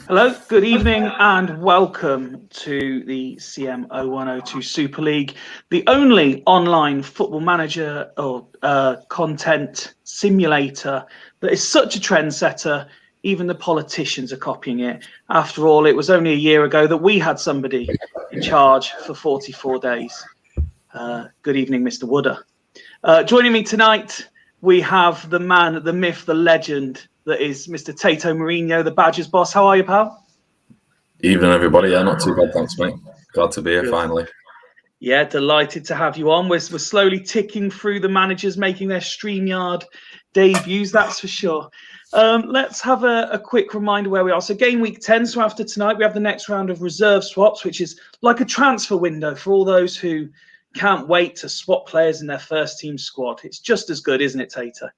Hello, good evening, and welcome to the CM0102 Super League, the only online football manager or content simulator that is such a trendsetter. Even the politicians are copying it. After all, it was only a year ago that we had somebody in charge for 44 days. Good evening, Mr. Wooder. Joining me tonight, we have the man, the myth, the legend that is Mr. Tato Mourinho, the Badgers boss. How are you, pal? Evening, everybody. Yeah, not too bad, thanks, mate. Glad to be here finally. Yeah, delighted to have you on. We're slowly ticking through the managers making their StreamYard debuts, that's for sure. Let's have a quick reminder where we are. So game week 10, so after tonight, we have the next round of reserve swaps, which is like a transfer window for all those who can't wait to swap players in their first team squad. It's just as good, isn't it, Tater?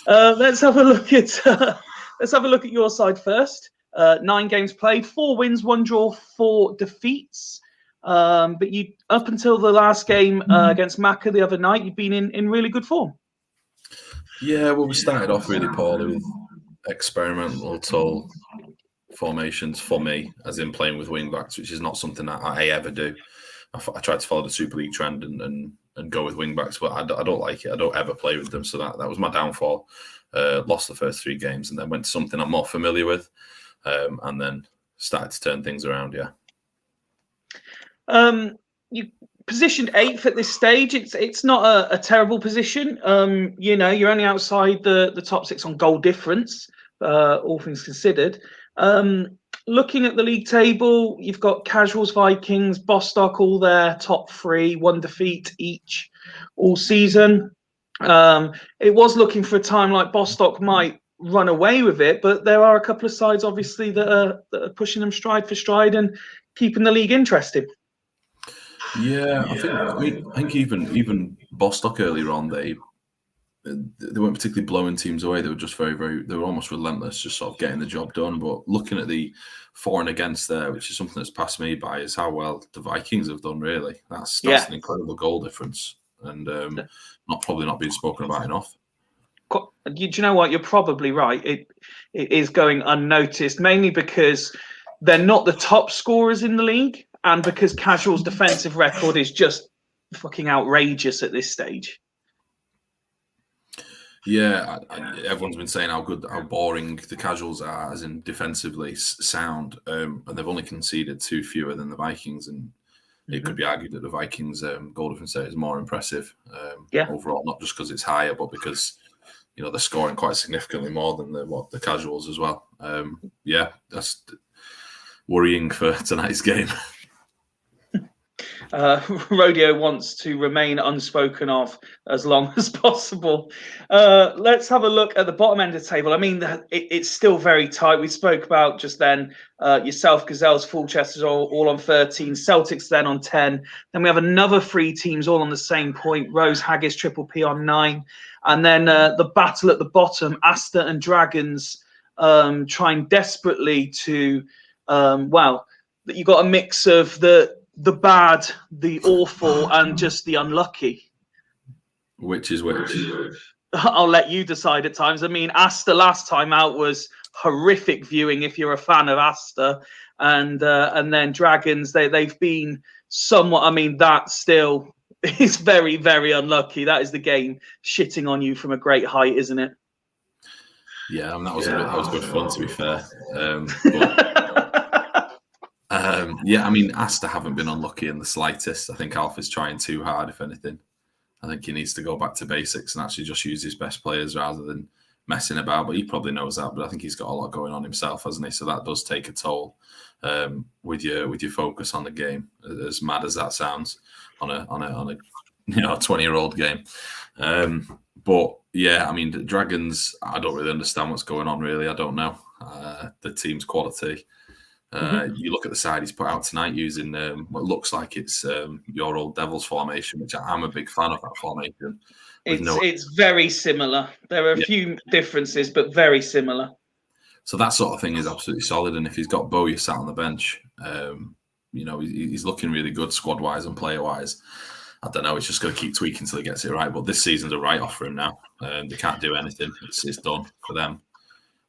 Let's have a look at your side first. 9 games played, 4 wins, 1 draw, 4 defeats. But you, up until the last game against Macca the other night, you've been in really good form. Yeah, well, we started off really poorly with experimental tall formations for me, as in playing with wing backs, which is not something that I ever do. I tried to follow the Super League trend and go with wing backs, but I don't like it. I don't ever play with them, so that was my downfall. Lost the first 3 games and then went to something I'm more familiar with, and then started to turn things around. Yeah. You positioned 8th at this stage. It's not a terrible position. You're only outside the top 6 on goal difference, all things considered. Looking at the league table, you've got Casuals, Vikings, Bostock, all there, top 3, 1 defeat each all season. It was looking for a time like Bostock might run away with it, but there are a couple of sides, obviously, that are pushing them stride for stride and keeping the league interesting. Yeah, I think even Bostock earlier on, they weren't particularly blowing teams away. They were just they were almost relentless, just sort of getting the job done. But looking at the for and against there, which is something that's passed me by, is how well the Vikings have done. Really, that's an incredible goal difference, and probably not being spoken about enough. Do you know what? You're probably right. It is going unnoticed, mainly because they're not the top scorers in the league, and because Casual's defensive record is just fucking outrageous at this stage. Yeah, everyone's been saying how boring the Casuals are, as in defensively sound, and they've only conceded 2 fewer than the Vikings, and it could be argued that the Vikings' goal difference is more impressive overall, not just because it's higher, but because they're scoring quite significantly more than the Casuals as well. That's worrying for tonight's game. Rodeo wants to remain unspoken of as long as possible. Let's have a look at the bottom end of the table. I mean, it's still very tight. We spoke about just then yourself, Gazelles, Fulchesters all on 13, Celtics then on 10. Then we have another 3 teams all on the same point, Rose, Haggis, Triple P on 9. And then the battle at the bottom, Asta and Dragons trying desperately to, you've got a mix of the bad, the awful, and just the unlucky. Which is which? I'll let you decide at times. I mean, Asta last time out was horrific viewing if you're a fan of Asta. And then Dragons, they've been somewhat, I mean, that still is very, very unlucky. That is the game shitting on you from a great height, isn't it? Yeah, that was good fun, to be fair. I mean, Asta haven't been unlucky in the slightest. I think Alpha's trying too hard, if anything. I think he needs to go back to basics and actually just use his best players rather than messing about. But he probably knows that. But I think he's got a lot going on himself, hasn't he? So that does take a toll with your focus on the game. As mad as that sounds on a 20-year-old game. But yeah, I mean, the Dragons, I don't really understand what's going on. Really, I don't know the team's quality. You look at the side he's put out tonight using what looks like it's your old Devils formation, which I'm a big fan of that formation. It's very similar. There are a few differences, but very similar. So that sort of thing is absolutely solid. And if he's got Bowyer sat on the bench, he's looking really good squad-wise and player-wise. I don't know. It's just going to keep tweaking until he gets it right. But this season's a write-off for him now. They can't do anything. It's done for them,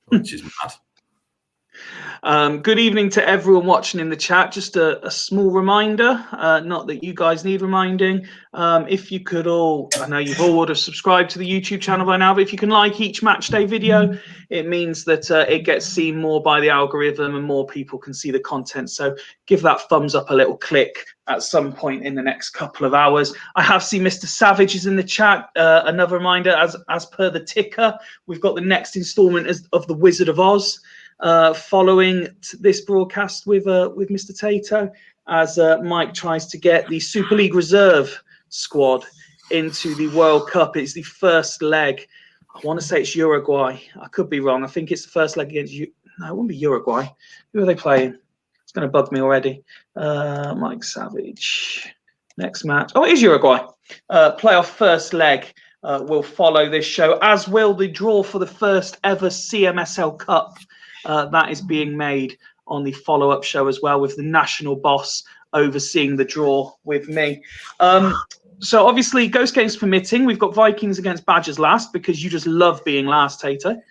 which is mad. Good evening to everyone watching in the chat. Just a small reminder, not that you guys need reminding. If you could all, I know you've all would have subscribed to the YouTube channel by now, but if you can like each match day video, it means that it gets seen more by the algorithm and more people can see the content. So give that thumbs up a little click at some point in the next couple of hours. I have seen Mr. Savage is in the chat. Another reminder, as per the ticker, we've got the next installment of The Wizard of Oz. Following this broadcast with Mr. Tato, as Mike tries to get the Super League reserve squad into the World Cup. It's the first leg. I want to say it's Uruguay. I could be wrong. I think it's the first leg against you. No, it wouldn't be Uruguay. Who are they playing? It's going to bug me already. Mike Savage. Next match. Oh, it is Uruguay. Playoff first leg will follow this show, as will the draw for the first ever CMSL Cup. That is being made on the follow-up show as well, with the national boss overseeing the draw with me. So obviously, Ghost Games permitting, we've got Vikings against Badgers last, because you just love being last, Tato.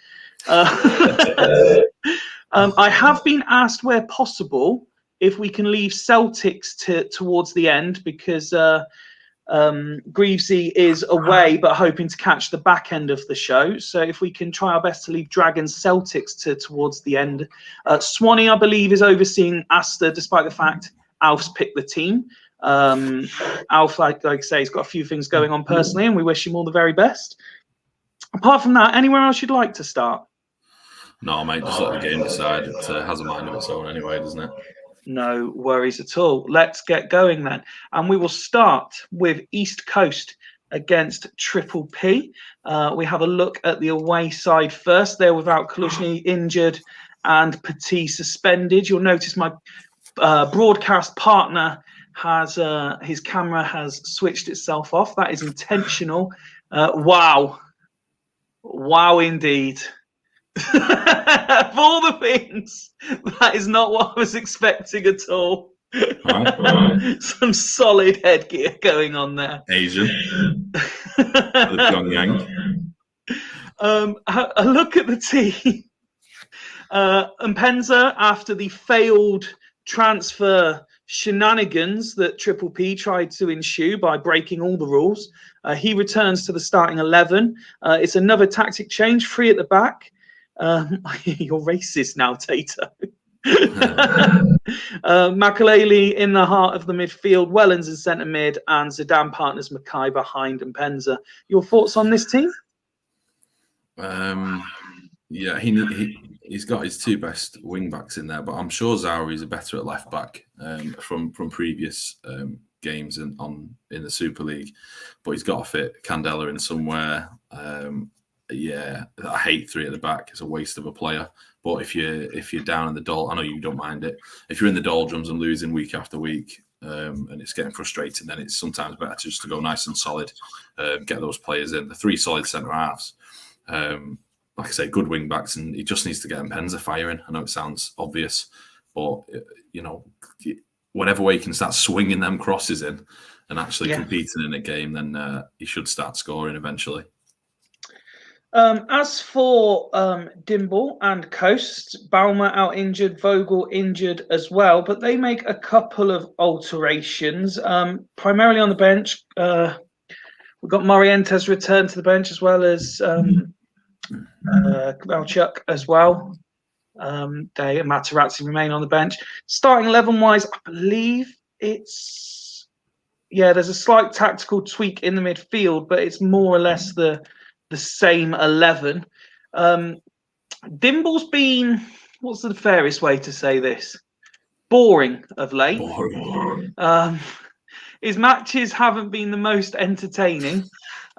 I have been asked where possible if we can leave Celtics towards the end, because Greavesy is away but hoping to catch the back end of the show. So if we can try our best to leave Dragons Celtics towards the end. Swanee, I believe, is overseeing Asta, despite the fact Alf's picked the team. Alf, like I say, he's got a few things going on personally, and we wish him all the very best. Apart from that, anywhere else you'd like to start? No, mate, just let the game decide. It has a mind of its own anyway, doesn't it? No worries at all. Let's get going then. And we will start with East Coast against Triple P. We have a look at the away side first. They're without Kaluzhny injured and Petit suspended. You'll notice my broadcast partner has his camera has switched itself off. That is intentional. Wow indeed. Of all the things, that is not what I was expecting at all. Right. Some solid headgear going on there. Asian. The Pyongyang. A look at the team. Mpenza, after the failed transfer shenanigans that Triple P tried to ensue by breaking all the rules, he returns to the starting 11. It's another tactic change, 3 at the back. You're racist now, Tato. Makaleli in the heart of the midfield, Wellens in centre mid, and Zidane partners Mackay behind Mpenza. Your thoughts on this team? Yeah, he's got his 2 best wing backs in there, but I'm sure Zauri's better at left back from previous games in the Super League. But he's got to fit Candela in somewhere. Yeah, I hate 3 at the back. It's a waste of a player. But if you're down in the I know you don't mind it. If you're in the doldrums and losing week after week, and it's getting frustrating, then it's sometimes better just to go nice and solid, get those players in. The 3 solid centre halves. Like I say, good wing backs, and he just needs to get Mpenza firing. I know it sounds obvious, but whatever way he can start swinging them crosses in and actually competing in a game, then he should start scoring eventually. As for Dimble and Coast, Baumer out injured, Vogel injured as well, but they make a couple of alterations, primarily on the bench. We've got Morientes return to the bench, as well as Kowalchuk as well. They and Materazzi remain on the bench. Starting 11-wise, I believe there's a slight tactical tweak in the midfield, but it's more or less the same 11. Dimble's been, what's the fairest way to say this? Boring of late. Boring. His matches haven't been the most entertaining.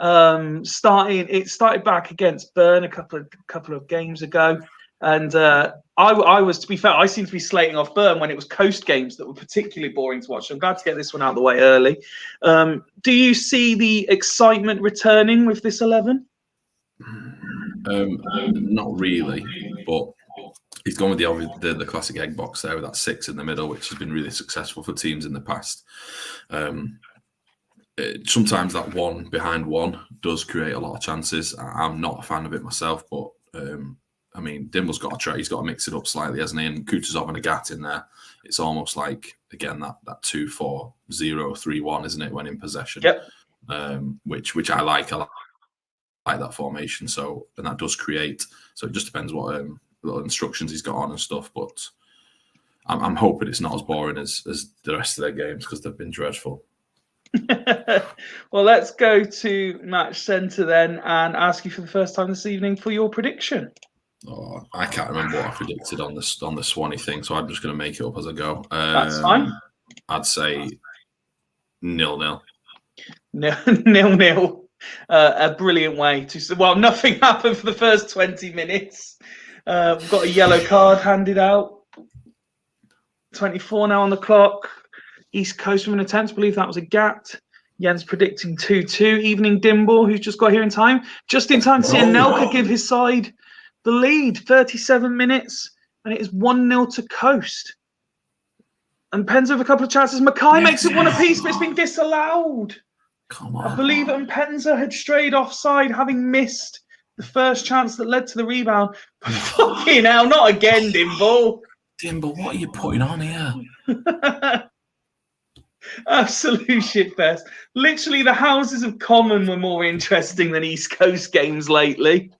It started back against Bern a couple of games ago, and I was, to be fair, I seem to be slating off Bern when it was Coast games that were particularly boring to watch. So I'm glad to get this one out of the way early. Do you see the excitement returning with this 11? Not really, but he's gone with the classic egg box there with that 6 in the middle, which has been really successful for teams in the past. Sometimes that 1 behind 1 does create a lot of chances. I'm not a fan of it myself, but I mean, Dimble's got a try. He's got to mix it up slightly, hasn't he? And Kutuzov and a Gat in there. It's almost like, again, that 2-4-0-3-1, isn't it, when in possession? Yep. Which I like. I like that formation. So, and that does create. So it just depends what little instructions he's got on and stuff. But I'm hoping it's not as boring as the rest of their games, because they've been dreadful. Well, let's go to match centre then and ask you for the first time this evening for your prediction. Oh, I can't remember what I predicted on the Swanee thing, so I'm just going to make it up as I go. That's fine. I'd say 0-0. 0-0. A brilliant way to. Well, nothing happened for the first 20 minutes. We've got a yellow card handed out. 24 now on the clock. East Coast from an attempt. I believe that was a Gat. Jens predicting 2-2. Evening Dimble, who's just got here in time. Just in time to see Anelka give his side the lead. 37 minutes, and it is 1-0 to Coast. And Penza with a couple of chances. Mackay makes it one apiece, but it's been disallowed. Come on. I believe that Penza had strayed offside, having missed the first chance that led to the rebound. But fucking hell, not again, Dimble. Dimble, what are you putting on here? Absolute shitfest. Literally, the Houses of Common were more interesting than East Coast games lately.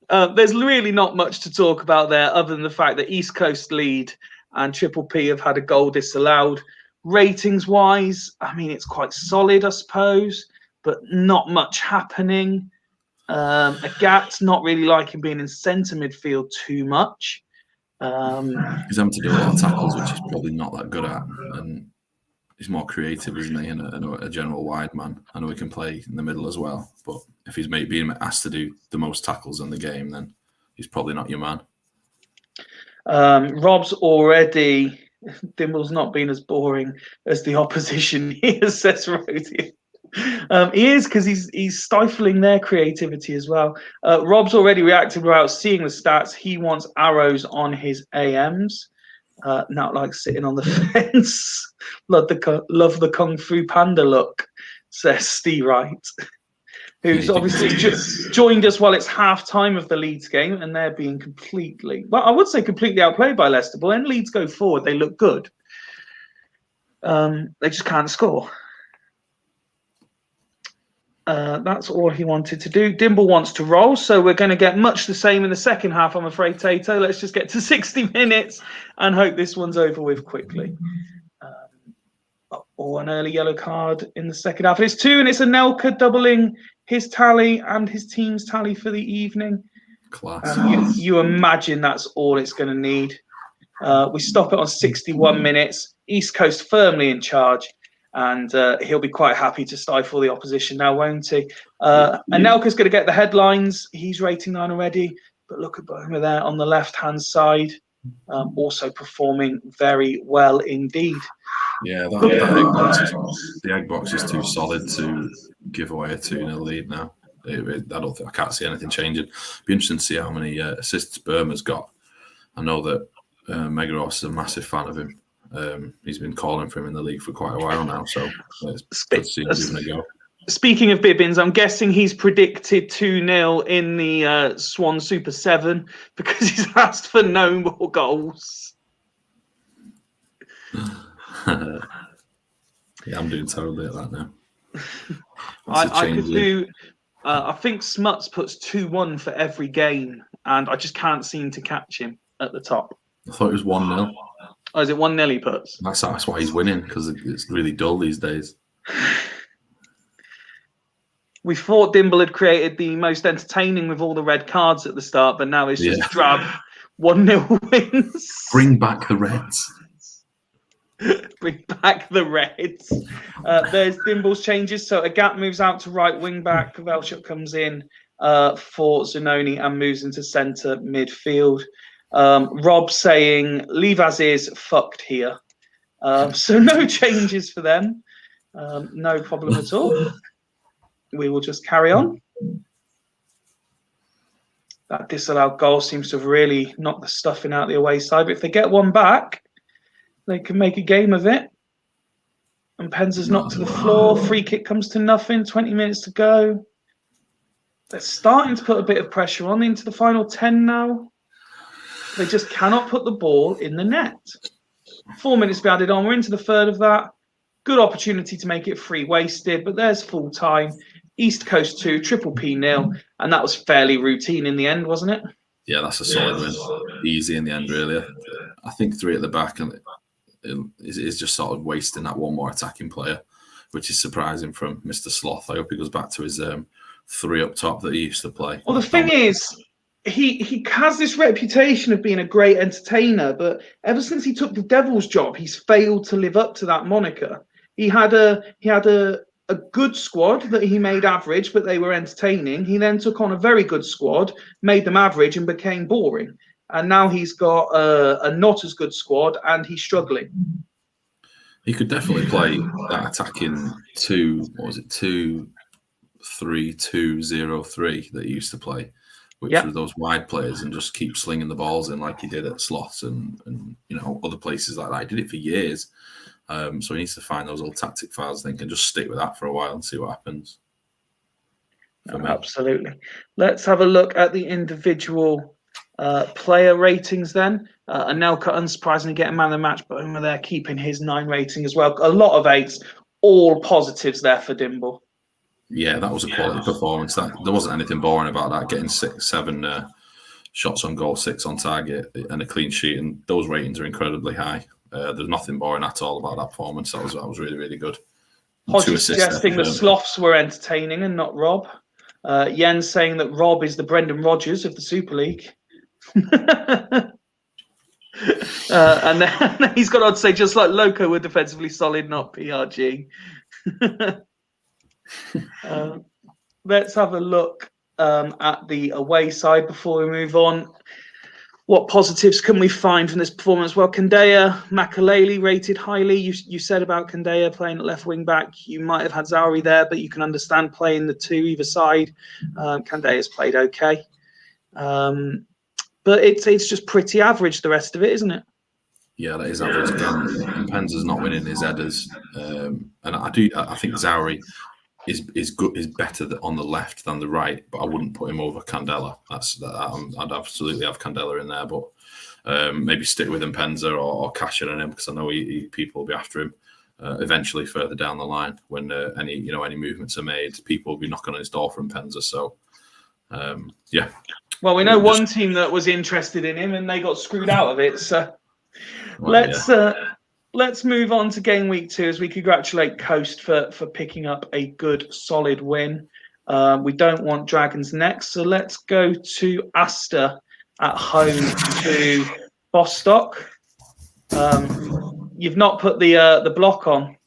There's really not much to talk about there other than the fact that East Coast lead and Triple P have had a goal disallowed. Ratings-wise, I mean, it's quite solid, I suppose, but not much happening. Agat's not really liking being in centre midfield too much. He's having to do a lot of tackles, which he's probably not that good at, and he's more creative, isn't he, and a general wide man. I know he can play in the middle as well, but if he's being asked to do the most tackles in the game, then he's probably not your man. Rob's already... Dimble's not been as boring as the opposition here, says Rhodey. He is, because he's stifling their creativity as well. Rob's already reacted without seeing the stats. He wants arrows on his AMs. Not like sitting on the fence. Love the Kung Fu Panda look, says Steve Wright, who's obviously just joined us while it's half time of the Leeds game, and they're being completely, well, I would say completely outplayed by Leicester. But when Leeds go forward, they look good. They just can't score. That's all he wanted to do. Dimble wants to roll, so we're going to get much the same in the second half, I'm afraid, Tato. Let's just get to 60 minutes and hope this one's over with quickly. Or an early yellow card in the second half. It's 2, and it's Anelka doubling his tally and his team's tally for the evening. Class. You imagine that's all it's going to need. We stop it on 61 minutes. East Coast firmly in charge. And he'll be quite happy to stifle the opposition now, won't he? Anelka's going to get the headlines. He's rating 9 already. But look at Boma there on the left-hand side. Also performing very well indeed. Yeah, the egg box is too solid to give away a 2-0 lead now. I can't see anything changing. Be interesting to see how many assists Burma's got. I know that Megaros is a massive fan of him. He's been calling for him in the league for quite a while now, so it's good to see him giving a go. Speaking of Bibbins, I'm guessing he's predicted 2-0 in the Swan Super 7 because he's asked for no more goals. Yeah, I'm doing terribly at that now. I could do. I think Smuts puts 2-1 for every game, and I just can't seem to catch him at the top. I thought it was 1-0. Oh, is it 1-0 he puts? That's why he's winning, because it's really dull these days. We thought Dimble had created the most entertaining with all the red cards at the start, but now it's just drab 1-0 wins. Bring back the Reds. Bring back the Reds. There's Dimble's changes. So Agat moves out to right wing back. Velshuk comes in for Zanoni and moves into centre midfield. Rob saying, leave as is, fucked here. So no changes for them. No problem at all. We will just carry on. That disallowed goal seems to have really knocked the stuffing out the away side. But if they get one back, they can make a game of it. And Penza's knocked to the floor. Free kick comes to nothing. 20 minutes to go. They're starting to put a bit of pressure on into the final 10 now. They just cannot put the ball in the net. 4 minutes to be added on. We're into the third of that. Good opportunity to make it 3 wasted, but there's full time. East Coast 2, Triple P 0, and that was fairly routine in the end, wasn't it? Yeah, that's a solid win. Easy in the end, really. I think 3 at the back, and it's just sort of wasting that one more attacking player, which is surprising from Mr. Sloth. I hope he goes back to his 3 up top that he used to play. Well, the thing is, he has this reputation of being a great entertainer, but ever since he took the Devil's job, he's failed to live up to that moniker. He had a good squad that he made average, but they were entertaining. He then took on a very good squad, made them average, and became boring. And now he's got a not as good squad, and he's struggling. He could definitely play that attacking 2-3-2-0-3 that he used to play, which were those wide players, and just keep slinging the balls in like he did at Sloths and other places like that. He did it for years. So he needs to find those old tactic files, I think, and just stick with that for a while and see what happens. Absolutely. Let's have a look at the individual player ratings then. Anelka, unsurprisingly, getting man of the match, but over there keeping his 9 rating as well. A lot of 8s, all positives there for Dimble. Yeah, that was a quality performance. There wasn't anything boring about that. Getting 6-7 shots on goal, 6 on target, and a clean sheet, and those ratings are incredibly high. There's nothing boring at all about that performance. That was really, really good. Hodges suggesting the Sloths were entertaining and not Rob. Jens saying that Rob is the Brendan Rodgers of the Super League. And then he's got on to say, just like Loco were defensively solid, not PRG. Let's have a look at the away side before we move on. What positives can we find from this performance? Well, Kandaya, Makaleli rated highly. You said about Kandaya playing at left wing back. You might have had Zauri there, but you can understand playing the 2 either side. Kandaya's played okay. But it's just pretty average, the rest of it, isn't it? Yeah, that is average again. And Penzer's not winning his headers. And I think Zauri is better on the left than the right, but I wouldn't put him over Candela. I'd absolutely have Candela in there, but maybe stick with him, Penza, or cash in on him, because I know people will be after him eventually further down the line when any movements are made. People will be knocking on his door from Penza. So yeah. Well, we know one team that was interested in him, and they got screwed out of it. So let's move on to game week 2 as we congratulate Coast for picking up a good, solid win. We don't want Dragons next, so let's go to Asta at home to Bostock. You've not put the block on.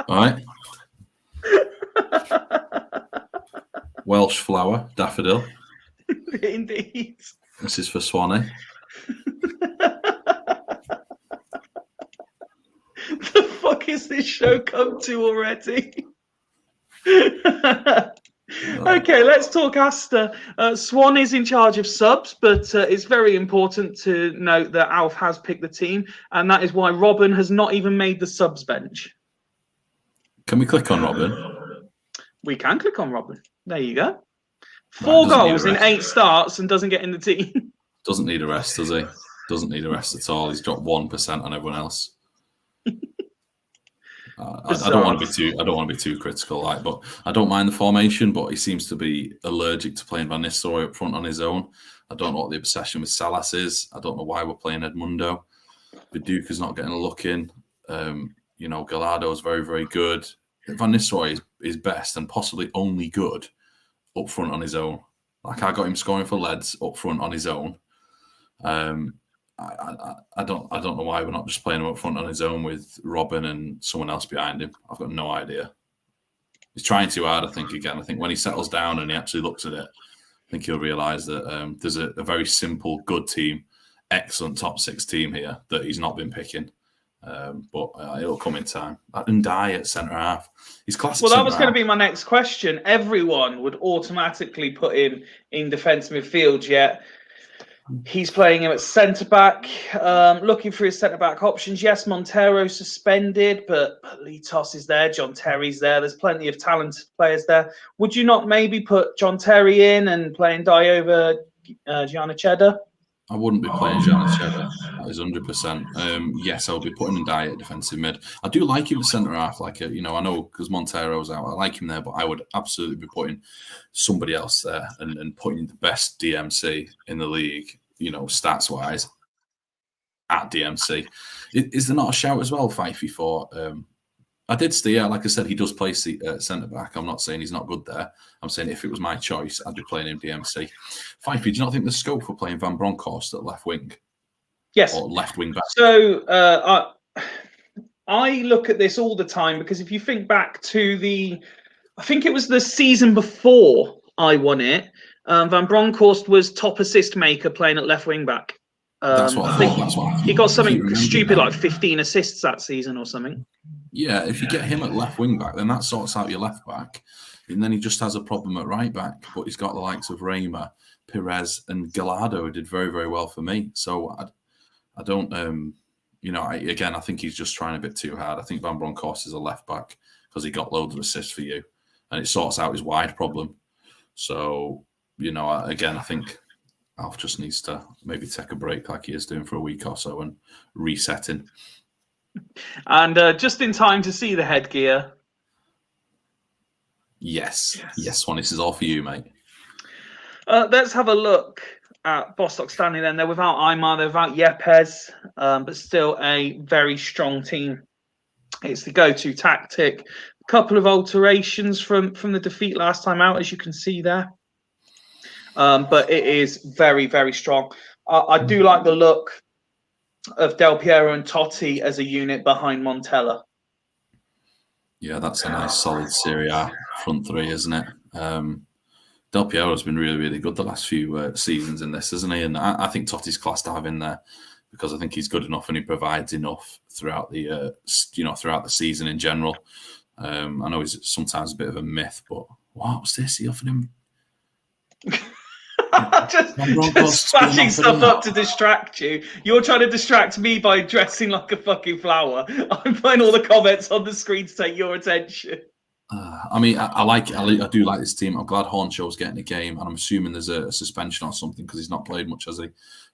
All right. Welsh flower, daffodil. Indeed. This is for Swanee. The fuck is this show come to already? Okay, let's talk Asta. Swan is in charge of subs, but it's very important to note that Alf has picked the team, and that is why Robin has not even made the subs bench. Can we click on Robin? We can click on Robin. There you go. 4 goals in 8 starts and doesn't get in the team. Doesn't need a rest, does he? Doesn't need a rest at all. He's dropped 1% on everyone else. I don't want to be too critical, but I don't mind the formation. But he seems to be allergic to playing Van Nistelrooy up front on his own. I don't know what the obsession with Salas is. I don't know why we're playing Edmundo. Viduka's not getting a look in. Gallardo is very, very good. Van Nistelrooy is best and possibly only good up front on his own. Like, I got him scoring for Leeds up front on his own. I don't know why we're not just playing him up front on his own with Robin and someone else behind him. I've got no idea. He's trying too hard, I think, again. I think when he settles down and he actually looks at it, I think he'll realise that there's a very simple, good team, excellent top 6 team here that he's not been picking. But it'll come in time. And Die at centre half. He's classic. Well, that was going to be my next question. Everyone would automatically put him in defence midfield, yet He's playing him at centre-back, looking for his centre-back options. Yes, Montero suspended, but Litos is there, John Terry's there. There's plenty of talented players there. Would you not maybe put John Terry in and playing Dye over Gianna Cheddar? I wouldn't be playing Gianna Cheddar. That is 100%. Yes, I would be putting in Dye at defensive mid. I do like him at centre half. I know because Montero's out, I like him there, but I would absolutely be putting somebody else there and putting the best DMC in the league, stats wise, at DMC. Is there not a shout as well, Fyfie, for? I did stay. Yeah, like I said, he does play centre back. I'm not saying he's not good there. I'm saying if it was my choice, I'd be playing him DMC. Fyfie, do you not think there's scope for playing Van Bronckhorst at left wing? Yes. Or left wing back? So I look at this all the time because if you think back to I think it was the season before I won it, Van Bronckhorst was top assist maker playing at left wing back. That's what I think. That's what he got something stupid like 15 assists that season or something. Yeah, if you get him at left wing back, then that sorts out your left back. And then he just has a problem at right back. But he's got the likes of Raymer, Perez, and Gallardo, who did very, very well for me. So I don't, I think he's just trying a bit too hard. I think Van Bronckhorst is a left back because he got loads of assists for you. And it sorts out his wide problem. So, I think Alf just needs to maybe take a break like he is doing for a week or so and resetting. And just in time to see the headgear. Yes, Swan, this is all for you, mate. Let's have a look at Bostock standing then. They're without Aymar, they're without Yepes, but still a very strong team. It's the go-to tactic. A couple of alterations from the defeat last time out, as you can see there. But it is very, very strong. I do like the look of Del Piero and Totti as a unit behind Montella. Yeah, that's a nice solid Serie A front three, isn't it? Del Piero's been really, really good the last few seasons in this, isn't he? And I think Totti's class to have in there because I think he's good enough and he provides enough throughout the throughout the season in general. I know he's sometimes a bit of a myth, but what's this? He offered him. just smashing stuff up to distract you. You're trying to distract me by dressing like a fucking flower. I'm putting all the comments on the screen to take your attention. I do like this team. I'm glad Hornshaw's getting a game, and I'm assuming there's a suspension or something because he's not played much, has he?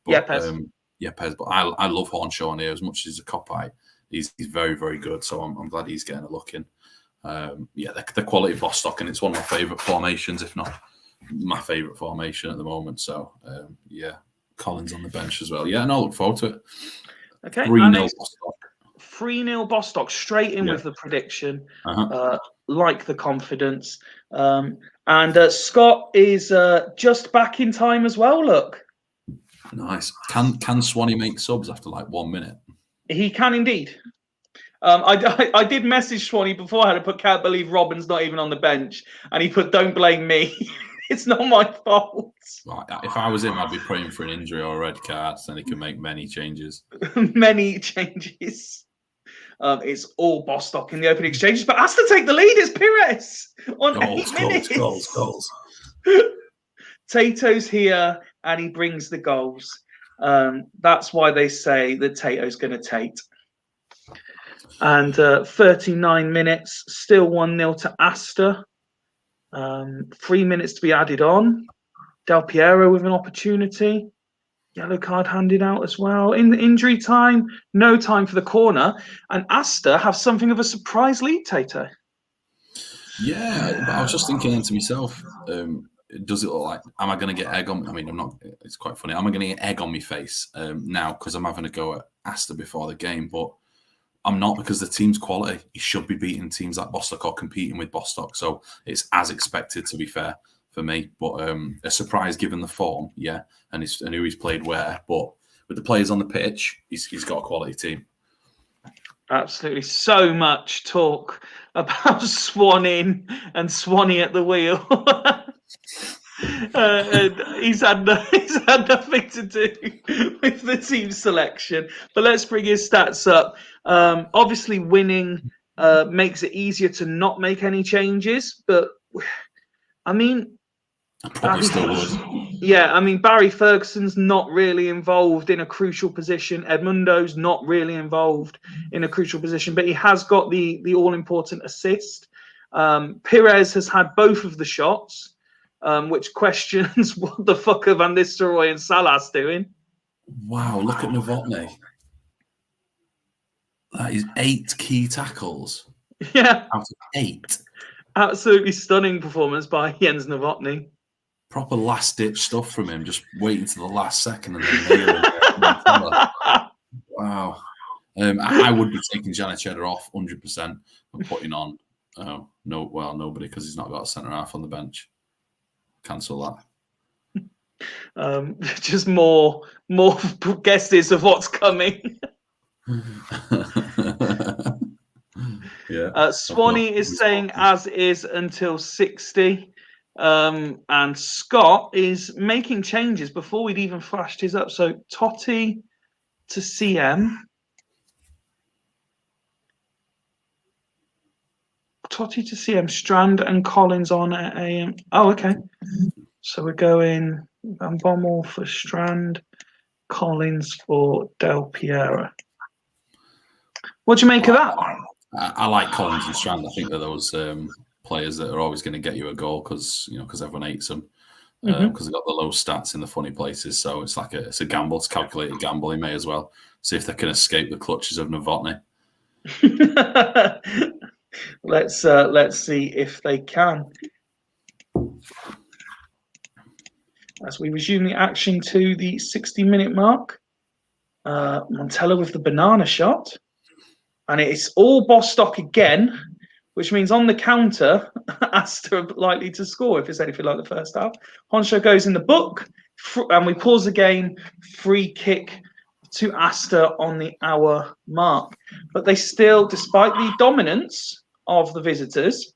But, Pez. But I love Hornshaw on here as much as he's a cop-eye. He's very, very good. So I'm glad he's getting a look in. The quality of Bostock, and it's one of my favourite formations, if not my favourite formation at the moment. So, Collins on the bench as well. Yeah, and I look forward to it. Okay. 3-0 Bostock. 3-0 Bostock, straight in with the prediction. Like the confidence. And Scott is just back in time as well, look. Nice. Can Swanee make subs after like 1 minute? He can indeed. I did message Swanee beforehand and put, can't believe Robin's not even on the bench. And he put, don't blame me. It's not my fault. Right. If I was him, I'd be praying for an injury or a red card, so then he can make many changes. Many changes. It's all Bostock in the open exchanges, but has to take the lead. It's Pires on 8 minutes. Goals. Tato's here and he brings the goals. That's why they say that Tato's going to Tate. And 39 minutes, still 1-0 to Asta. 3 minutes to be added on. Del Piero with an opportunity. Yellow card handed out as well. In the injury time, no time for the corner. And Asta have something of a surprise lead, Tato. Yeah, but I was just thinking to myself, does it look like, am I going to get egg on? I mean, I'm not, it's quite funny. Am I going to get egg on my face now because I'm having a go at Asta before the game? But I'm not, because the team's quality. He should be beating teams like Bostock or competing with Bostock. So it's as expected, to be fair, for me. But a surprise given the form, yeah, and who he's played where. But with the players on the pitch, he's got a quality team. Absolutely. So much talk about Swan in and Swanee at the wheel. He's had nothing to do with the team selection. But let's bring his stats up. Obviously, winning makes it easier to not make any changes. But, I mean, I probably still would. Yeah, I mean, Barry Ferguson's not really involved in a crucial position. Edmundo's not really involved in a crucial position, but he has got the all-important assist. Pires has had both of the shots, which questions what the fuck are Van Nistelrooy and Salas doing? Wow, look at Novotny. That is 8 key tackles. Yeah. Out of 8. Absolutely stunning performance by Jens Novotny. Proper last-ditch stuff from him, just waiting to the last second and then nailing it. Wow. I would be taking Janacheda off 100% and putting on nobody, because he's not got a centre-half on the bench. Cancel that. Just more guesses of what's coming. Yeah. Swanee is saying as is until 60. And Scott is making changes before we'd even flashed his up. So Totti to CM. Totti to CM, Strand and Collins on at AM. Oh, okay. So we're going Van Bommel for Strand, Collins for Del Piero. What do you make of that? I like Collins and Strand. I think they're those players that are always going to get you a goal because everyone hates them because they've got the low stats in the funny places. So it's like it's a gamble. It's a calculated gamble. He may as well see if they can escape the clutches of Novotny. Let's see if they can. As we resume the action to the 60-minute mark, Montella with the banana shot, and it's all Bostock again, which means on the counter, Asta likely to score if it's anything like the first half. Honsho goes in the book, and we pause the game. Free kick to Asta on the hour mark. But they still, despite the dominance of the visitors,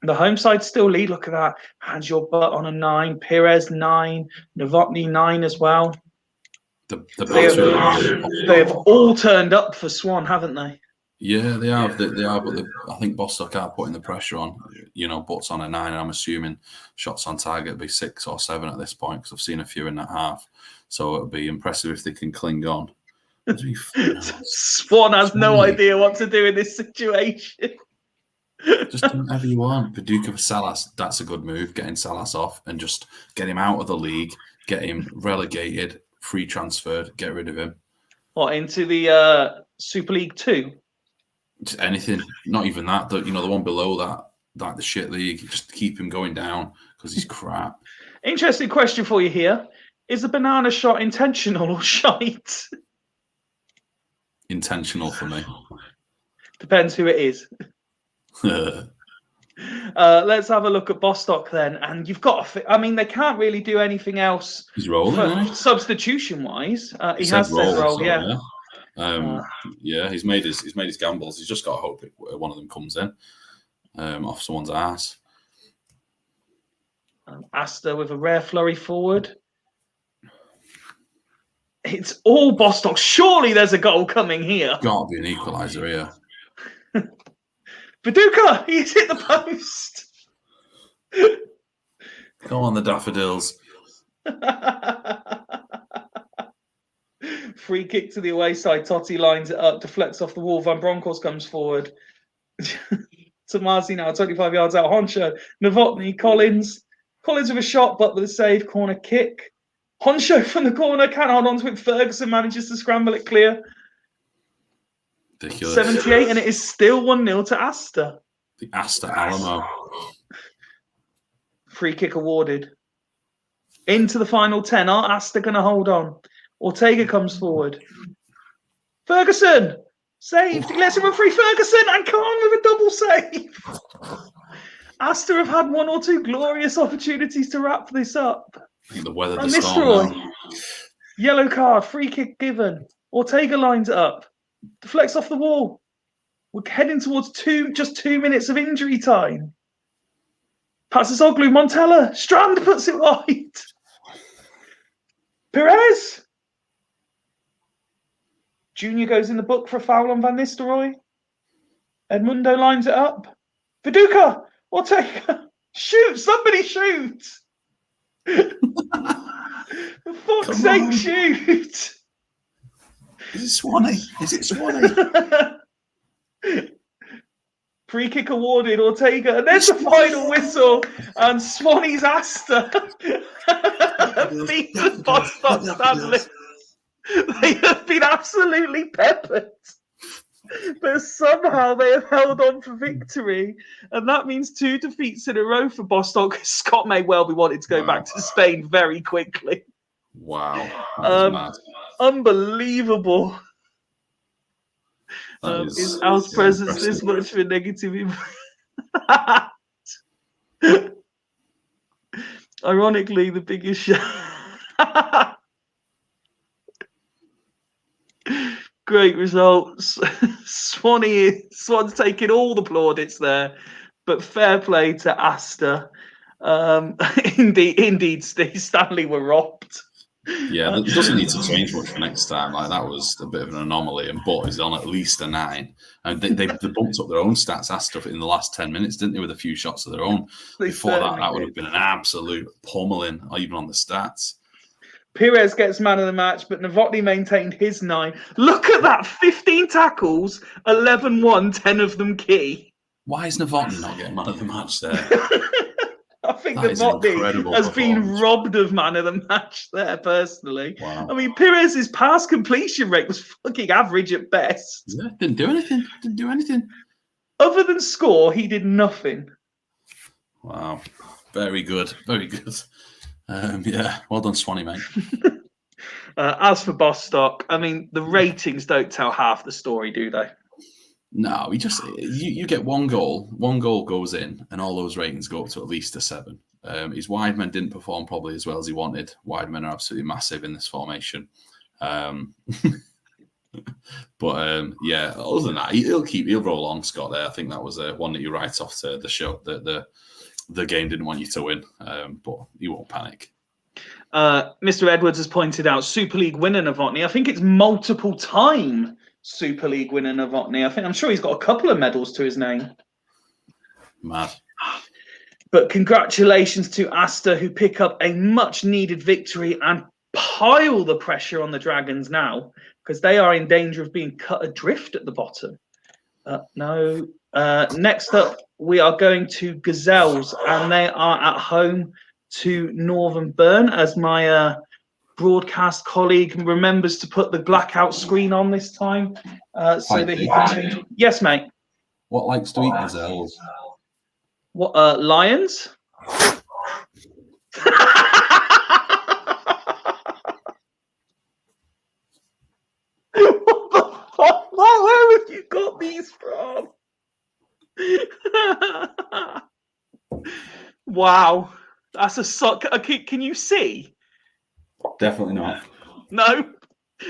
the home side still lead. Look at that. Hands your butt on a 9. Pires 9. Novotny 9 as well. They have all turned up for Swan, haven't they? Yeah, they have. They are, but I think Bostock are putting the pressure on. Butts on a 9, and I'm assuming shots on target will be 6 or 7 at this point because I've seen a few in that half. So it'll be impressive if they can cling on. Swan has no idea what to do in this situation. Just do whatever you want. Paducah for Salas, that's a good move. Getting Salas off and just get him out of the league, get him relegated, free transferred, get rid of him. What, into the Super League 2? Just anything, not even that. The one below that, the shit league. Just keep him going down because he's crap. Interesting question for you here. Is the banana shot intentional or shite? Intentional for me. Depends who it is. Let's have a look at Bostock then. And you've got they can't really do anything else. He's rolling, substitution-wise. He has said roll, yeah. He's made his gambles. He's just got to hope one of them comes in off someone's ass. Asta with a rare flurry forward. It's all Bostock. Surely there's a goal coming here. Got to be an equaliser here. Paducah, he's hit the post. Go on, the Daffodils. Free kick to the away side. Totti lines it up, deflects off the wall. Van Bronckhorst comes forward. Tomasi now 25 yards out. Honsho, Novotny, Collins. Collins with a shot, but with a save. Corner kick. Honsho from the corner can't hold on to it. Ferguson manages to scramble it clear. Ridiculous. 78, and it is still 1-0 to Asta. The Asta Alamo. Free kick awarded. Into the final 10. Are Asta going to hold on? Ortega comes forward. Ferguson! Saved. He lets him run free. Ferguson and Khan with a double save. Asta have had 1 or 2 glorious opportunities to wrap this up. I think the weather the storm now. Yellow card. Free kick given. Ortega lines it up. Deflects off the wall. We're heading towards just 2 minutes of injury time. Passes Oglu. Montella. Strand puts it wide. Pires. Junior goes in the book for a foul on Van Nistelrooy. Edmundo lines it up. Paducah. Ortega. Shoot. Somebody shoot. For fuck's sake, shoot! Is it Swanee? Is it Swanee? Free kick awarded, Ortega, and there's the final whistle, and Swanee's Asta beat the Bostock Stanley. They have been absolutely peppered, but somehow they have held on for victory, and that means 2 defeats in a row for Bostock. Scott may well be wanting to go back to Spain very quickly. Wow. Unbelievable. Is Al's presence this much for negative impact? Ironically, the biggest show. Great results. Swan's taking all the plaudits there, but fair play to Asta. Indeed, Steve Stanley were robbed. Yeah, that doesn't need to change much for next time. Like, that was a bit of an anomaly, and Butt is on at least a 9. And they bumped up their own stats, Asta, in the last 10 minutes, didn't they, with a few shots of their own. Before that would have been an absolute pummeling, even on the stats. Perez gets man of the match, but Novotny maintained his 9. Look at that, 15 tackles, 11-1, 10 of them key. Why is Novotny not getting man of the match there? I think Novotny has been robbed of man of the match there, personally. Wow. I mean, Perez's pass completion rate was fucking average at best. Yeah, didn't do anything. Other than score, he did nothing. Wow. Very good. Yeah, well done, Swanee, mate. As for Bostock, I mean, the ratings don't tell half the story, do they? No, you get one goal goes in, and all those ratings go up to at least a 7. His wide men didn't perform probably as well as he wanted. Wide men are absolutely massive in this formation. But yeah, other than that, he'll roll on, Scott. There, I think that was one that you write off to the show. The game didn't want you to win, but you won't panic. Mr. Edwards has pointed out Super League winner Novotny. I think it's multiple time Super League winner Novotny. I'm sure he's got a couple of medals to his name. Mad. But congratulations to Asta, who pick up a much needed victory and pile the pressure on the Dragons now, because they are in danger of being cut adrift at the bottom. Next up, we are going to Gazelles, and they are at home to Northern Burn, as my broadcast colleague remembers to put the blackout screen on this time, so that he can change. Yes, mate. What likes to eat Gazelles? What, lions? What the fuck? Where have you got these from? Wow, that's a suck. Can you see? Definitely not. No,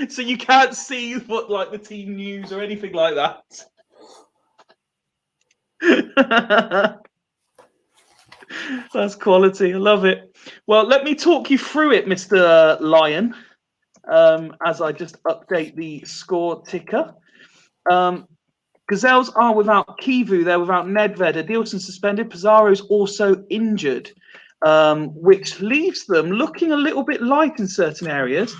so you can't see what, like, the team news or anything like that. That's quality. I love it. Well, let me talk you through it, Mr. Lion, as I just update the score ticker. Gazelles are without Kivu. They're without Nedved. Adilson suspended. Pizarro's also injured, which leaves them looking a little bit light in certain areas.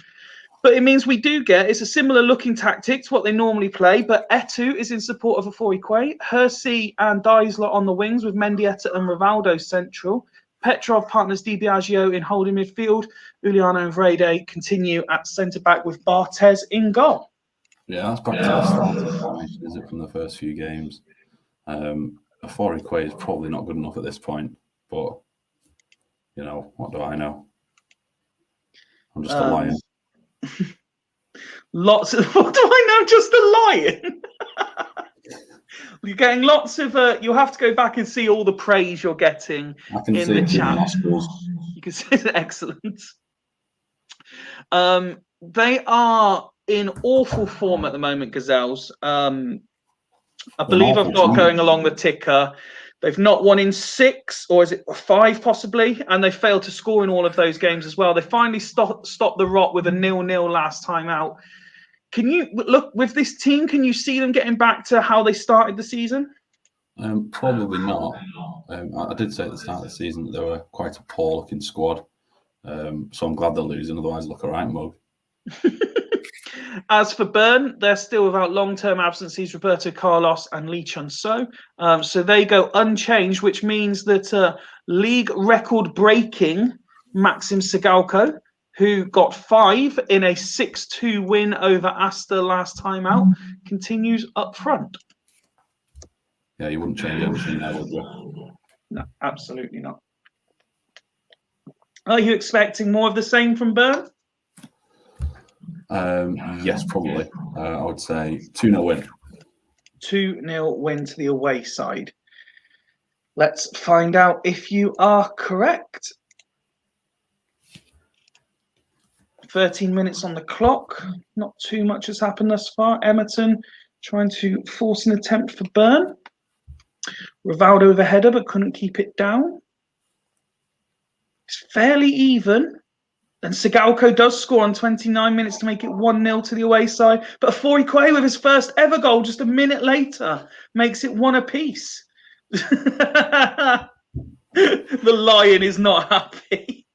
But it means it's a similar looking tactic to what they normally play. But Etu is in support of Aforique. Hersey and Deisler on the wings, with Mendieta and Rivaldo central. Petrov partners Di Biagio in holding midfield. Uliano and Vrede continue at centre-back, with Barthez in goal. Yeah, that's practically the starting formation, is it, from the first few games? Aforique is probably not good enough at this point, but, you know, what do I know? I'm just a lion. Lots of, what do I know? Just a lion. You're getting lots of. You'll have to go back and see all the praise you're getting in the chat. You can see it's excellent. They are in awful form at the moment, Gazelles. I believe I've got going along the ticker. They've not won in 6, or is it 5 possibly? And they failed to score in all of those games as well. They finally stopped the rot with a 0-0 last time out. Can you look with this team? Can you see them getting back to how they started the season? Probably not. I did say at the start of the season that they were quite a poor-looking squad. So I'm glad they're losing. Otherwise, look all right, Mug. As for Bern, they're still without long-term absences, Roberto Carlos and Lee Chun-So. So they go unchanged, which means that league record-breaking Maxim Sigalko, who got 5 in a 6-2 win over Asta last time out, continues up front. Yeah, you wouldn't change anything there, would you? No, absolutely not. Are you expecting more of the same from Bern? Yes, probably. I would say 2-0 win. 2-0 win to the away side. Let's find out if you are correct. 13 minutes on the clock. Not too much has happened thus far. Emerton trying to force an attempt for Bern. Rivaldo with a header, but couldn't keep it down. It's fairly even. And Sigalko does score on 29 minutes to make it 1-0 to the away side. But Fyfie with his first ever goal just a minute later makes it 1 apiece. The Lion is not happy.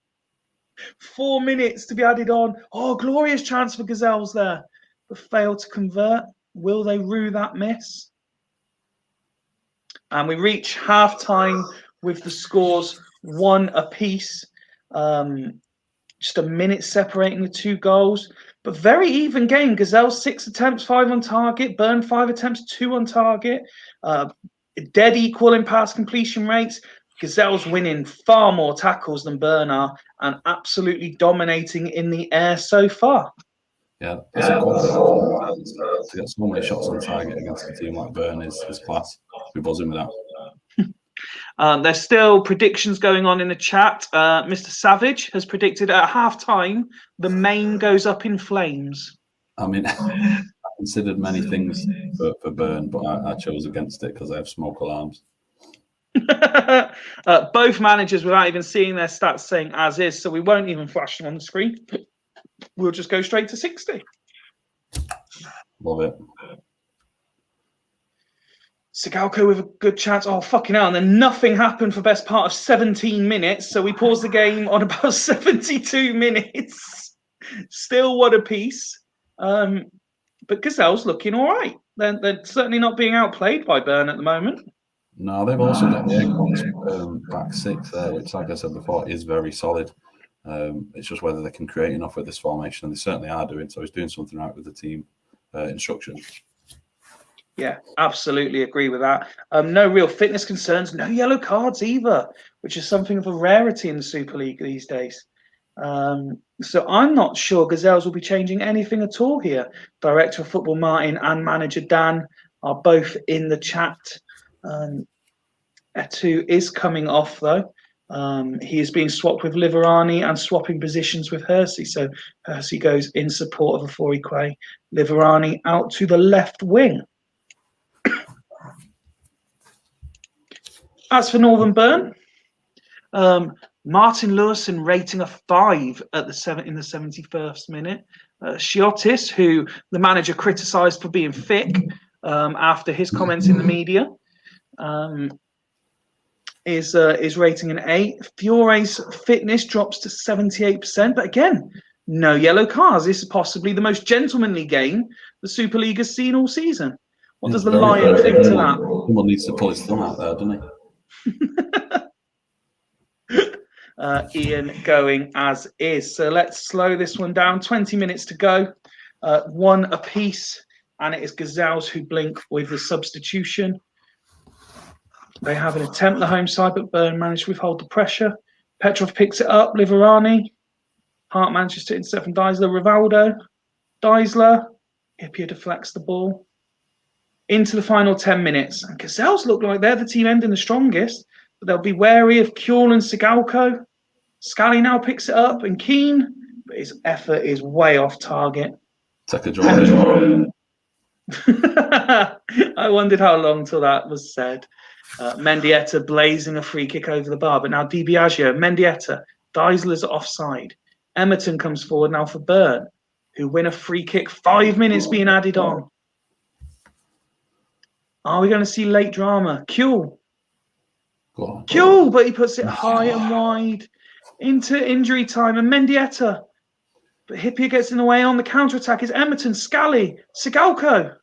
4 minutes to be added on. Oh, glorious chance for Gazelles there, but failed to convert. Will they rue that miss? And we reach half-time with the scores 1 apiece. Just a minute separating the 2 goals. But very even game. Gazelles 6 attempts, 5 on target. Bern 5 attempts, 2 on target. Dead equal in pass completion rates. Gazelles winning far more tackles than Bern are and absolutely dominating in the air so far. Yeah, that's a quality. To get so many shots on target against a team like Bern is class. We're buzzing with that. There's still predictions going on in the chat. Mr. Savage has predicted at half-time the main goes up in flames. I mean, I considered many things for Bern, but I chose against it because I have smoke alarms. Both managers, without even seeing their stats, saying as is, so we won't even flash them on the screen. We'll just go straight to 60. Love it. Sigalko with a good chance. Oh, fucking hell. And then nothing happened for best part of 17 minutes. So we paused the game on about 72 minutes. Still 1 apiece. But Gazelles looking all right. They're certainly not being outplayed by Bern at the moment. No, they've also got the back 6 there, which, like I said before, is very solid. It's just whether they can create enough with this formation, and they certainly are doing so. He's doing something right with the team instructions. Yeah, absolutely agree with that. No real fitness concerns, no yellow cards either, which is something of a rarity in the Super League these days. So I'm not sure Gazelles will be changing anything at all here. Director of Football Martin and Manager Dan are both in the chat. Etu is coming off though. He is being swapped with Liverani and swapping positions with Hersey. So Hersey goes in support of Fyfie. Liverani out to the left wing. As for Northern Bern, Martin Lewison rating a 5 at in the 71st minute. Chiotis, who the manager criticised for being thick after his comments in the media, is rating an 8. Fiore's fitness drops to 78%, but again, no yellow cards. This is possibly the most gentlemanly game the Super League has seen all season. What does the Lion think to that? Someone needs to pull his thumb out there, doesn't he? Ian going as is. So let's slow this one down. 20 minutes to go. 1 apiece. And it is Gazelles who blink with the substitution. They have an attempt the home side, but Bern managed to withhold the pressure. Petrov picks it up. Liverani. Hart manages to intercept from Deisler. Rivaldo. Deisler. Ipia deflects the ball. Into the final 10 minutes. And Gazelles look like they're the team ending the strongest. But they'll be wary of Kjol and Sigalko. Scally now picks it up and Keane, but his effort is way off target. Take a draw. I wondered how long till that was said. Mendieta blazing a free kick over the bar, but now Di Biagio, Mendieta, Deisler's offside. Emerton comes forward now for Bern, who win a free kick. 5 minutes being added on. Are we going to see late drama? Kjol, but he puts it high and wide. into injury time, and Mendieta. But Hyypiä gets in the way on the counter-attack. Is Emerton, Scally, Sigalko.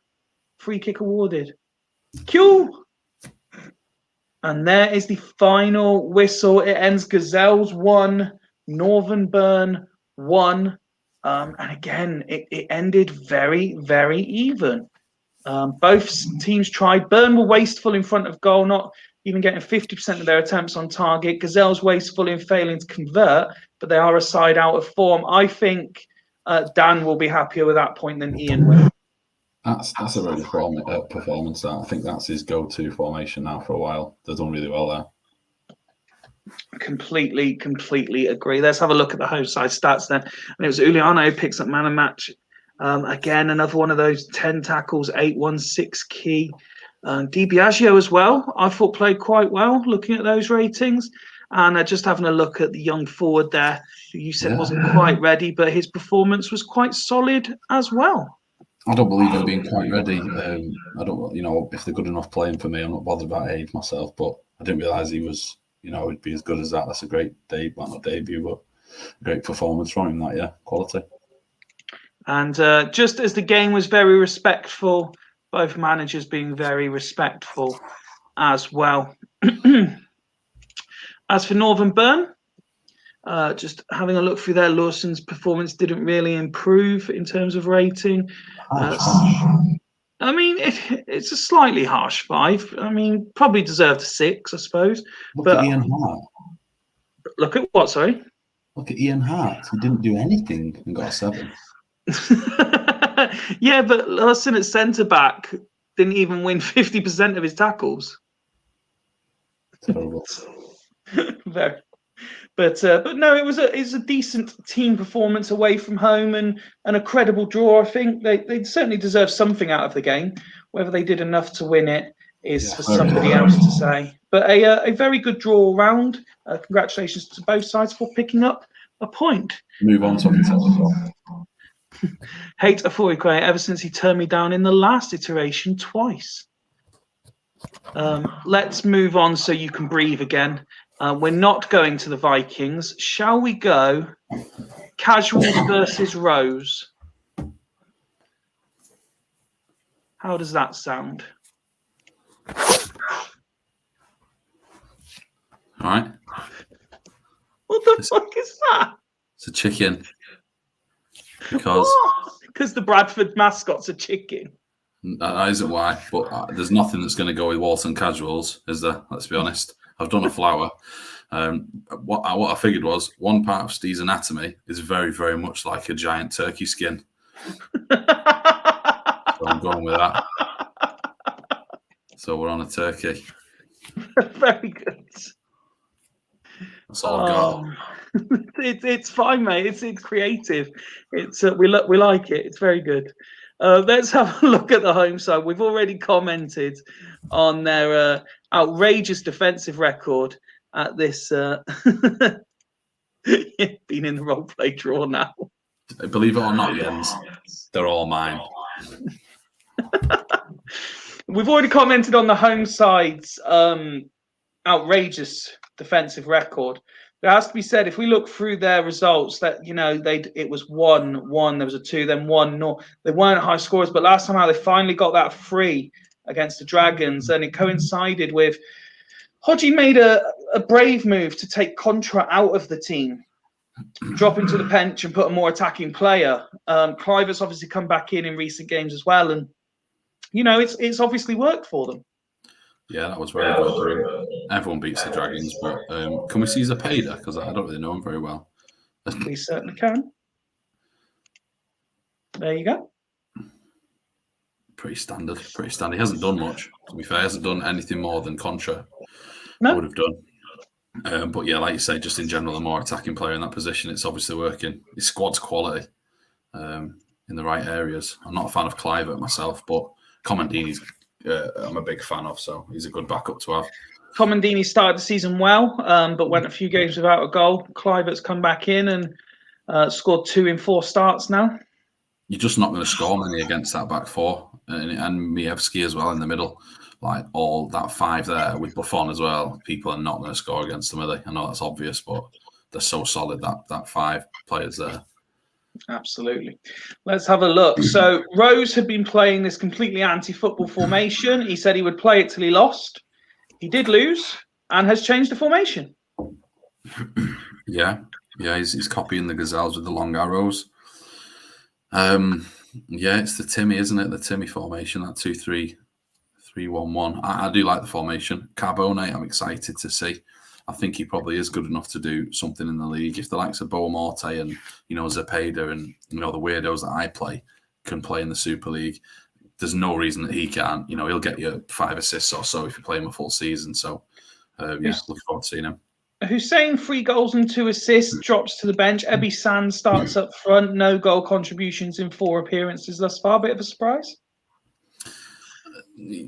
Free kick awarded. Q. And there is the final whistle. It ends Gazelles 1, Northern Burn 1. And again, it ended very, very even. Both teams tried. Burn were wasteful in front of goal, not even getting 50% of their attempts on target. Gazelles wasteful in failing to convert, but they are a side out of form. I think Dan will be happier with that point than Ian will. That's a really performance. I think that's his go-to formation now for a while. They've done really well there. Completely agree. Let's have a look at the home side stats then. And it was Uliano who picks up man of match. Again, another one of those 10 tackles, 8-1-6 key. Di Biagio as well, I thought played quite well looking at those ratings. And just having a look at the young forward there, who you said wasn't quite ready, but his performance was quite solid as well. I don't believe in being quite ready. I don't, if they're good enough playing for me, I'm not bothered about age myself, but I didn't realise he was, would be as good as that. That's a great not debut, but a great performance from him, that, yeah, quality. And just as the game was very respectful, both managers being very respectful as well. As for Northern Burn, just having a look through there, Lawson's performance didn't really improve in terms of rating. I mean, it's a slightly harsh 5. I mean, probably deserved a 6, I suppose. Look at Ian Hart. Look at what, sorry? Look at Ian Hart. He didn't do anything and got a 7. Yeah, but Lawson at centre-back didn't even win 50% of his tackles. Terrible. Very. But no, it's a decent team performance away from home and a credible draw. I think they certainly deserve something out of the game. Whether they did enough to win it is for somebody else to say. But a very good draw all round. Congratulations to both sides for picking up a point. Move on to Hate Aforikwe ever since he turned me down in the last iteration twice. Let's move on so you can breathe again. We're not going to the Vikings. Shall we go Casuals versus Rose? How does that sound? All right. What the fuck is that? It's a chicken. Because the Bradford mascot's a chicken. That isn't why, but there's nothing that's going to go with Walton Casuals, is there? Let's be honest. I've done a flower. What I figured was one part of Steve's anatomy is very, very much like a giant turkey skin. So I'm going with that. So we're on a turkey. Very good. That's all I got. It's fine, mate. It's creative. It's we like it. It's very good. Let's have a look at the home side. We've already commented on their outrageous defensive record at this. Been in the role play draw now. Believe it or not, Jens, they're all mine. We've already commented on the home side's outrageous defensive record. It has to be said, if we look through their results, that it was 1-1, there was a 2, then 1-0. They weren't high scorers, but last time out they finally got that free against the Dragons, and it coincided with Hodgie made a brave move to take Contra out of the team, drop him to the bench and put a more attacking player. Clivert's obviously come back in recent games as well, and it's obviously worked for them. Yeah, that was very good. Everyone beats the Dragons, but can we see Zapata? Because I don't really know him very well. We certainly can. There you go. Pretty standard. He hasn't done much, to be fair. He hasn't done anything more than Contra No. would have done. But yeah, like you say, just in general, a more attacking player in that position, it's obviously working. His squad's quality in the right areas. I'm not a fan of Clivert myself, but Comandini's I'm a big fan of, so he's a good backup to have. Comandini started the season well, but went a few games without a goal. Clivert's come back in and scored 2 in 4 starts now. You're just not going to score many against that back 4. And Mievski as well in the middle. Like all that 5 there with Buffon as well, people are not going to score against them, are they? I know that's obvious, but they're so solid, that 5 players there. Absolutely. Let's have a look. So Rose had been playing this completely anti-football formation. He said he would play it till he lost. He did lose and has changed the formation. Yeah, he's copying the gazelles with the long arrows. Yeah, it's the Timmy, isn't it? The Timmy formation, that 2-3-1-1. I do like the formation. Carbone, I'm excited to see. I think he probably is good enough to do something in the league. If the likes of Boa Morte and, Zepeda and, the weirdos that I play can play in the Super League, there's no reason that he can't. He'll get you 5 assists or so if you play him a full season. So, look forward to seeing him. Hussein, 3 goals and 2 assists, drops to the bench. Ebby Sand starts up front. No goal contributions in 4 appearances thus far. Bit of a surprise?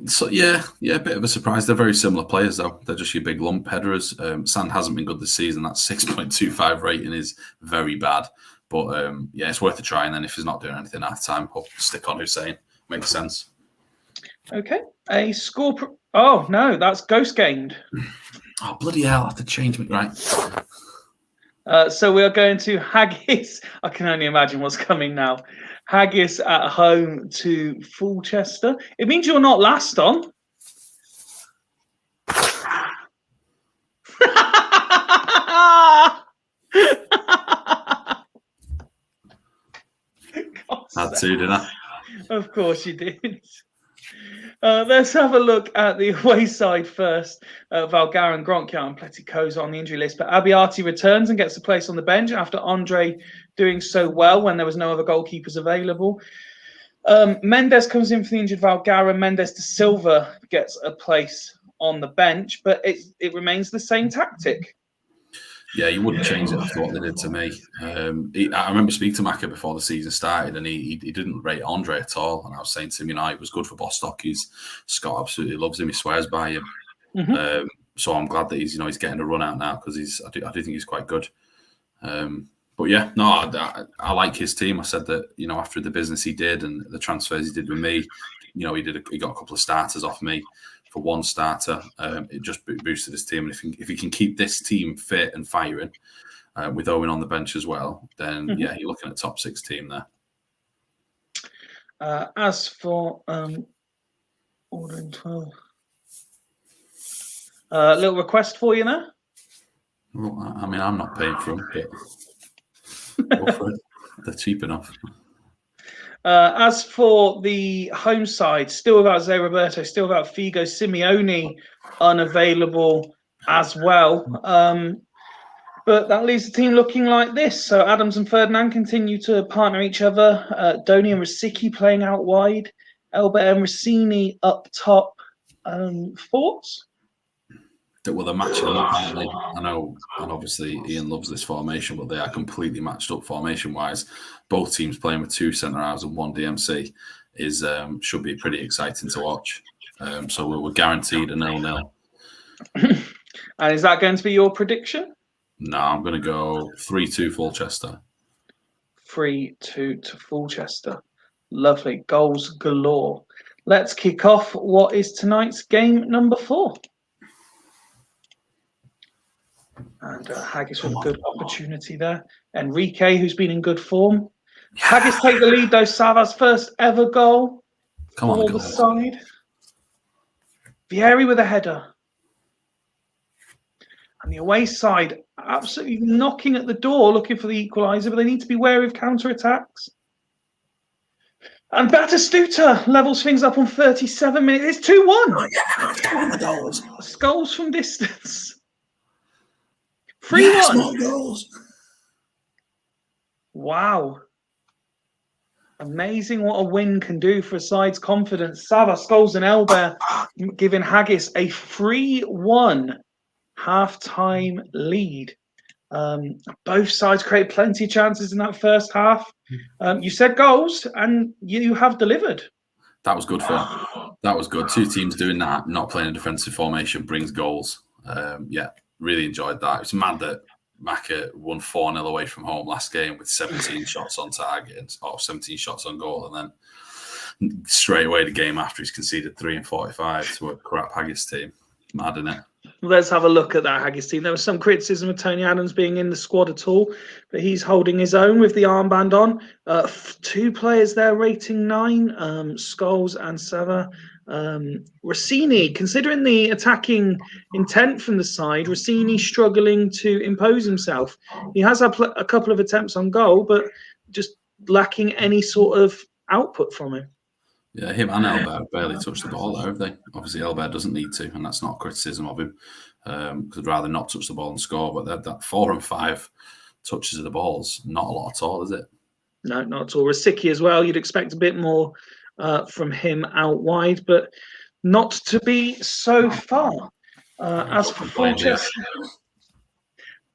So yeah, a bit of a surprise. They're very similar players, though. They're just your big lump headers. Sand hasn't been good this season. That 6.25 rating is very bad. But it's worth a try. And then if he's not doing anything half time, we'll stick on Hussein. Makes sense. Okay. A score. Oh no, that's ghost gamed. Oh bloody hell! I have to change it, right? So we are going to Haggis. I can only imagine what's coming now. Haggis at home to Fulchester. It means you're not last on. Had to, didn't I? Of course you did. Let's have a look at the away side first. Valgar and Gronkia and Pletico's on the injury list, but Abiati returns and gets a place on the bench after Andre doing so well when there was no other goalkeepers available. Mendes comes in for the injured Valgar, and Mendes de Silva gets a place on the bench, but it remains the same tactic. Yeah, you wouldn't change it after what they did to me. I remember speaking to Maka before the season started, and he didn't rate Andre at all. And I was saying to him, he was good for Bostock. Scott absolutely loves him. He swears by him. Mm-hmm. So I'm glad that he's getting a run out now because I do think he's quite good. But yeah, no, I like his team. I said that after the business he did and the transfers he did with me, he got a couple of starters off me. For 1 starter, it just boosted his team. And if he can keep this team fit and firing, with Owen on the bench as well, then you're looking at top 6 team there. As for ordering 12, little request for you now. Well, I mean, I'm not paying for them, but go for it. They're cheap enough. As for the home side, still without Zé Roberto, still without Figo, Simeone unavailable as well. But that leaves the team looking like this. So Adams and Ferdinand continue to partner each other. Doni and Rosicky playing out wide. Elbert and Rossini up top. Thoughts? Well, they're matching them up, aren't they? I know, and obviously Ian loves this formation, but they are completely matched up formation-wise. Both teams playing with 2 centre-halves and 1 DMC should be pretty exciting to watch. So we're guaranteed a 0-0. And is that going to be your prediction? No, I'm going to go 3-2 Fulchester. 3-2 to Fulchester. Lovely. Goals galore. Let's kick off what is tonight's game number 4. And Haggis with a good opportunity there. Enrique, who's been in good form. Haggis take the lead, though. Sava's first ever goal for the side. Vieri with a header. And the away side absolutely knocking at the door, looking for the equaliser, but they need to be wary of counter-attacks. And Batistuta levels things up on 37 minutes. It's 2-1. Oh, yeah. Goals from distance. 3-1. More goals. Wow. Amazing what a win can do for a side's confidence. Sava, Scholes and Elbert giving Haggis a 3-1 half-time lead. Both sides created plenty of chances in that first half. You said goals, and you have delivered. That was good fun. That was good. 2 teams doing that, not playing a defensive formation, brings goals. Really enjoyed that. It's mad that Maka won 4-0 away from home last game with 17 shots on target or 17 shots on goal, and then straight away the game after he's conceded 3 and 45 to a crap Haggis team. Mad, isn't it? Let's have a look at that Haggis team. There was some criticism of Tony Adams being in the squad at all, but he's holding his own with the armband on. 2 players there rating 9, Scholes and Sava. Rossini, considering the attacking intent from the side, Rossini struggling to impose himself. He has had a couple of attempts on goal, but just lacking any sort of output from him. Yeah, him and Elbert barely touched the ball there, have they? Obviously, Elbert doesn't need to, and that's not a criticism of him. Because I'd rather not touch the ball and score, but that 4 and 5 touches of the ball's not a lot at all, is it? No, not at all. Rosicky as well. You'd expect a bit more from him out wide, but not to be so far. As for Fulchester,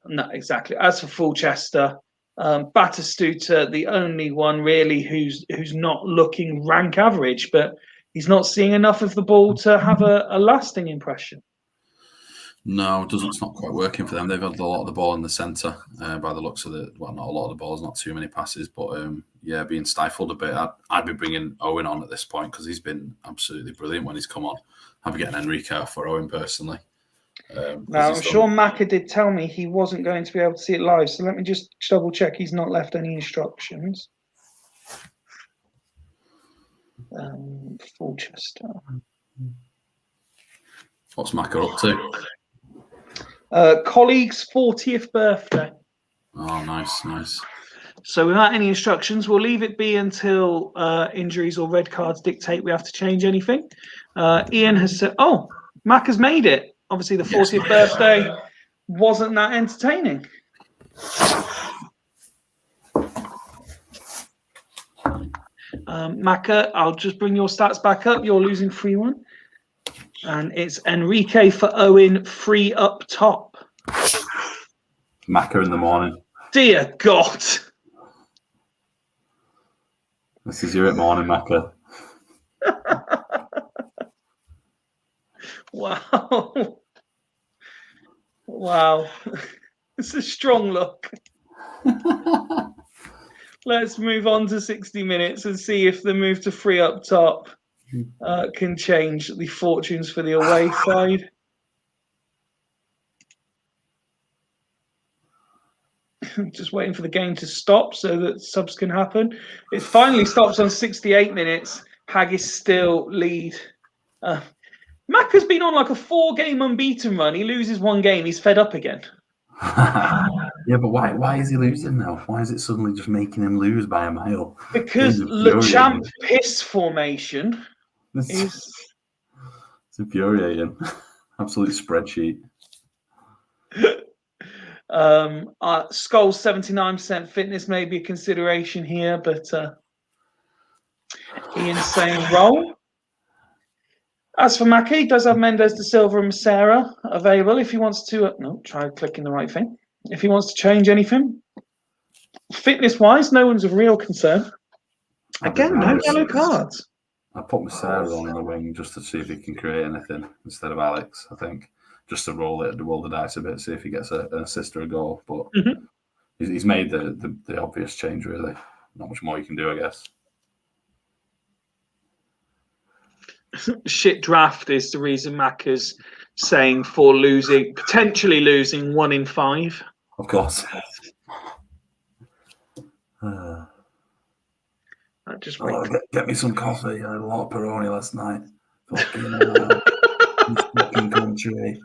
no, exactly. As for Fulchester, Batistuta, the only one really who's not looking rank average, but he's not seeing enough of the ball to have a lasting impression. No, it's not quite working for them. They've had a lot of the ball in the centre by the looks of it. Well, not a lot of the balls, not too many passes, but yeah, being stifled a bit. I'd be bringing Owen on at this point because he's been absolutely brilliant when he's come on. I'd be getting Enrique off for Owen personally. Now, I'm sure Maka did tell me he wasn't going to be able to see it live, so let me just double check he's not left any instructions. Fulchester. What's Maka up to? Colleague's 40th birthday. Oh, nice. So without any instructions, we'll leave it be until injuries or red cards dictate we have to change anything. Ian has said, oh, Maka's made it. Obviously, the 40th birthday wasn't that entertaining. Maka, I'll just bring your stats back up. You're losing 3-1. And it's Enrique for Owen, 3 up top. Maka in the morning. Dear God. This is you at morning, Maka. Wow. Wow. It's a strong look. Let's move on to 60 minutes and see if the move to 3 up top can change the fortunes for the away side. Just waiting for the game to stop so that subs can happen. It finally stops on 68 minutes. Haggis still lead. Maka's been on like a 4-game unbeaten run. He loses 1 game. He's fed up again. Yeah, but why is he losing now? Why is it suddenly just making him lose by a mile? Because Le Champ piss formation is... It's infuriating. Absolute spreadsheet. Skull's 79% fitness may be a consideration here, but Ian's saying roll. As for Maki, he does have Mendes, De Silva, and Macera available if he wants to. Try clicking the right thing. If he wants to change anything, fitness-wise, no one's of real concern. Again, no yellow cards. I put Macera on the wing just to see if he can create anything instead of Alex. I think just to roll the dice a bit, see if he gets an assist or a goal. But he's made the obvious change. Really, not much more you can do, I guess. Shit draft is the reason Maka's saying for potentially losing 1 in 5. Of course. Just get me some coffee. I had a lot of Peroni last night. Fucking country.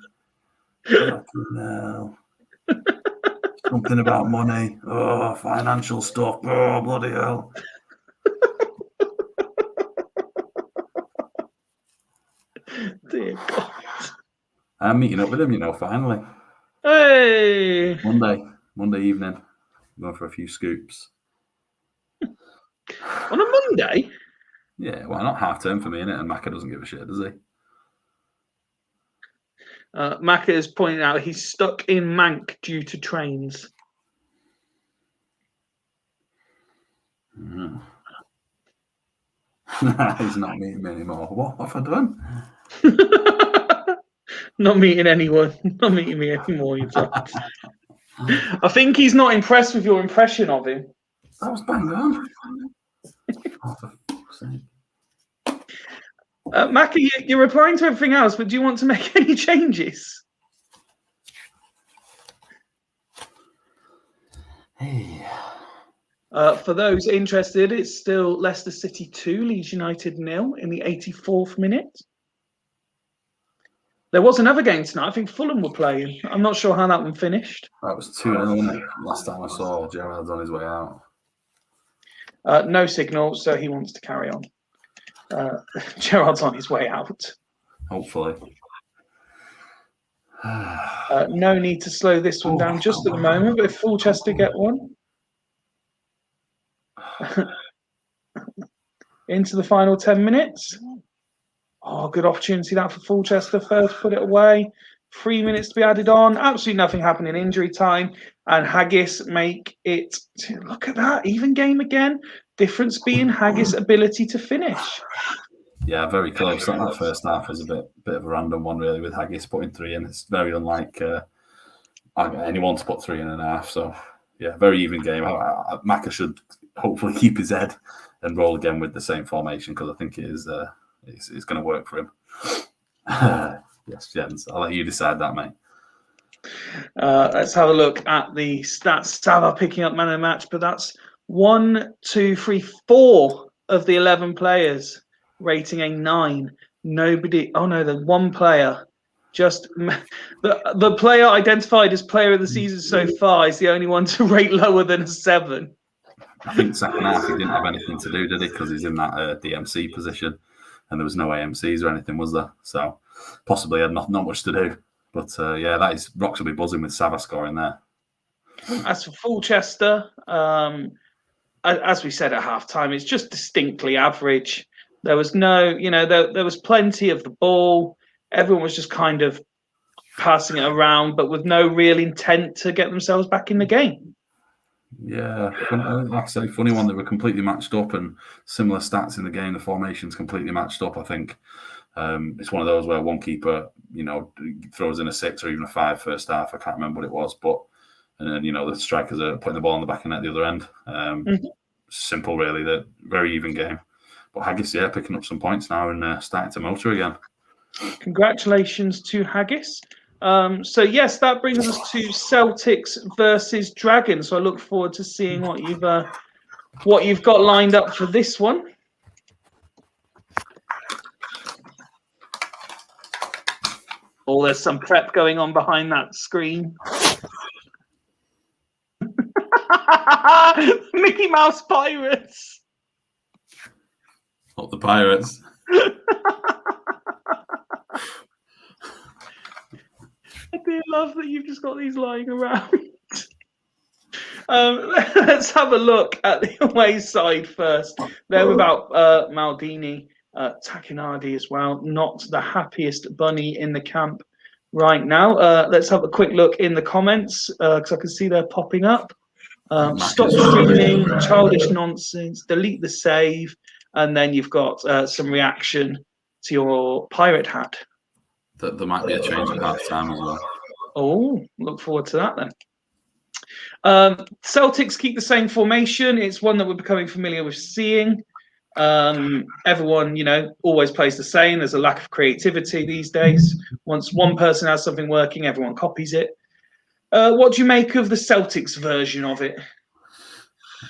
No. Something about money. Oh, financial stuff. Oh, bloody hell. Dear God. I'm meeting up with him, finally. Hey! Monday evening. I'm going for a few scoops. On a Monday? Yeah, well, not half term for me, innit? And Maka doesn't give a shit, does he? Maka is pointing out he's stuck in Mank due to trains. He's not meeting me anymore. What have I done? Not meeting anyone. Not meeting me anymore, you thought. I think he's not impressed with your impression of him. That was bang on. Oh, for fuck's sake. Maka, you're replying to everything else, but do you want to make any changes? For those interested, it's still Leicester City 2, Leeds United 0 in the 84th minute. There was another game tonight. I think Fulham were playing. I'm not sure how that one finished. That was 2-0, wasn't it? Last time I saw Gerrard's on his way out. No signal, so he wants to carry on. Gerrard's on his way out. Hopefully. No need to slow this one down just at the moment, but if Fulchester get one. Into the final 10 minutes. Oh, good opportunity that for Fulchester. First, put it away. 3 minutes to be added on. Absolutely nothing happened in injury time. And Haggis make it. Look at that. Even game again. Difference being Haggis' ability to finish. Yeah, very close. That first half was a bit of a random one, really, with Haggis putting 3 in. It's very unlike anyone to put 3.5. So, yeah, very even game. Maka should hopefully keep his head and roll again with the same formation, because I think it is it's going to work for him. Yes, Jens, I'll let you decide that, mate. Let's have a look at the stats. Sava picking up man of the match, but that's 1, 2, 3, 4 of the 11 players rating a 9. Nobody. Oh no, the one player. Just the player identified as player of the season so far is the only one to rate lower than a 7. I think second half he didn't have anything to do, did he? Because he's in that DMC position, and there was no AMCs or anything, was there? So possibly had not much to do. But yeah, that is Rocks will be buzzing with Sava scoring there. As for Fulchester, as we said at halftime, it's just distinctly average. There was no, there was plenty of the ball. Everyone was just kind of passing it around, but with no real intent to get themselves back in the game. Yeah, like I say, funny one. They were completely matched up and similar stats in the game. The formation's completely matched up. I think it's one of those where one keeper, throws in a 6 or even a 5 first half. I can't remember what it was, but and then the strikers are putting the ball in the back of net the other end. Simple, really. The very even game. But Haggis, yeah, picking up some points now and starting to motor again. Congratulations to Haggis. So yes, that brings us to Celtics versus Dragons. So I look forward to seeing what you've got lined up for this one. Oh, there's some prep going on behind that screen. Mickey Mouse Pirates. Not the Pirates. I do love that you've just got these lying around. Let's have a look at the away side first. They're without Maldini, Takinardi as well. Not the happiest bunny in the camp right now. Let's have a quick look in the comments because I can see they're popping up. Stop streaming, childish nonsense, delete the save, and then you've got some reaction to your pirate hat. There might be a change at half time as well. Oh, look forward to that then. Celtics keep the same formation. It's one that we're becoming familiar with seeing. Everyone, always plays the same. There's a lack of creativity these days. Once one person has something working, everyone copies it. What do you make of the Celtics version of it?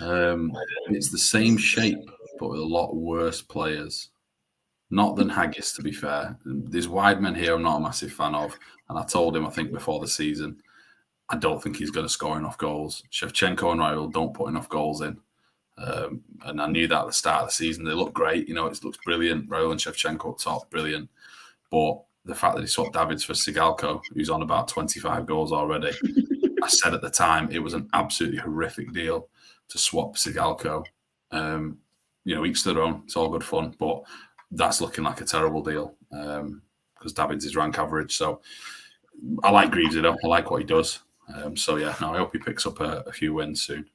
It's the same shape, but with a lot worse players. Not than Haggis, to be fair. There's wide men here I'm not a massive fan of. And I told him, I think, before the season, I don't think he's going to score enough goals. Shevchenko and Royal don't put enough goals in. And I knew that at the start of the season. They look great. It looks brilliant. Royal and Shevchenko up top, brilliant. But the fact that he swapped Davids for Sigalko, who's on about 25 goals already, I said at the time it was an absolutely horrific deal to swap Sigalko. Each to their own. It's all good fun. But that's looking like a terrible deal because Davids is rank average. So I like Greaves, I like what he does. I hope he picks up a few wins soon.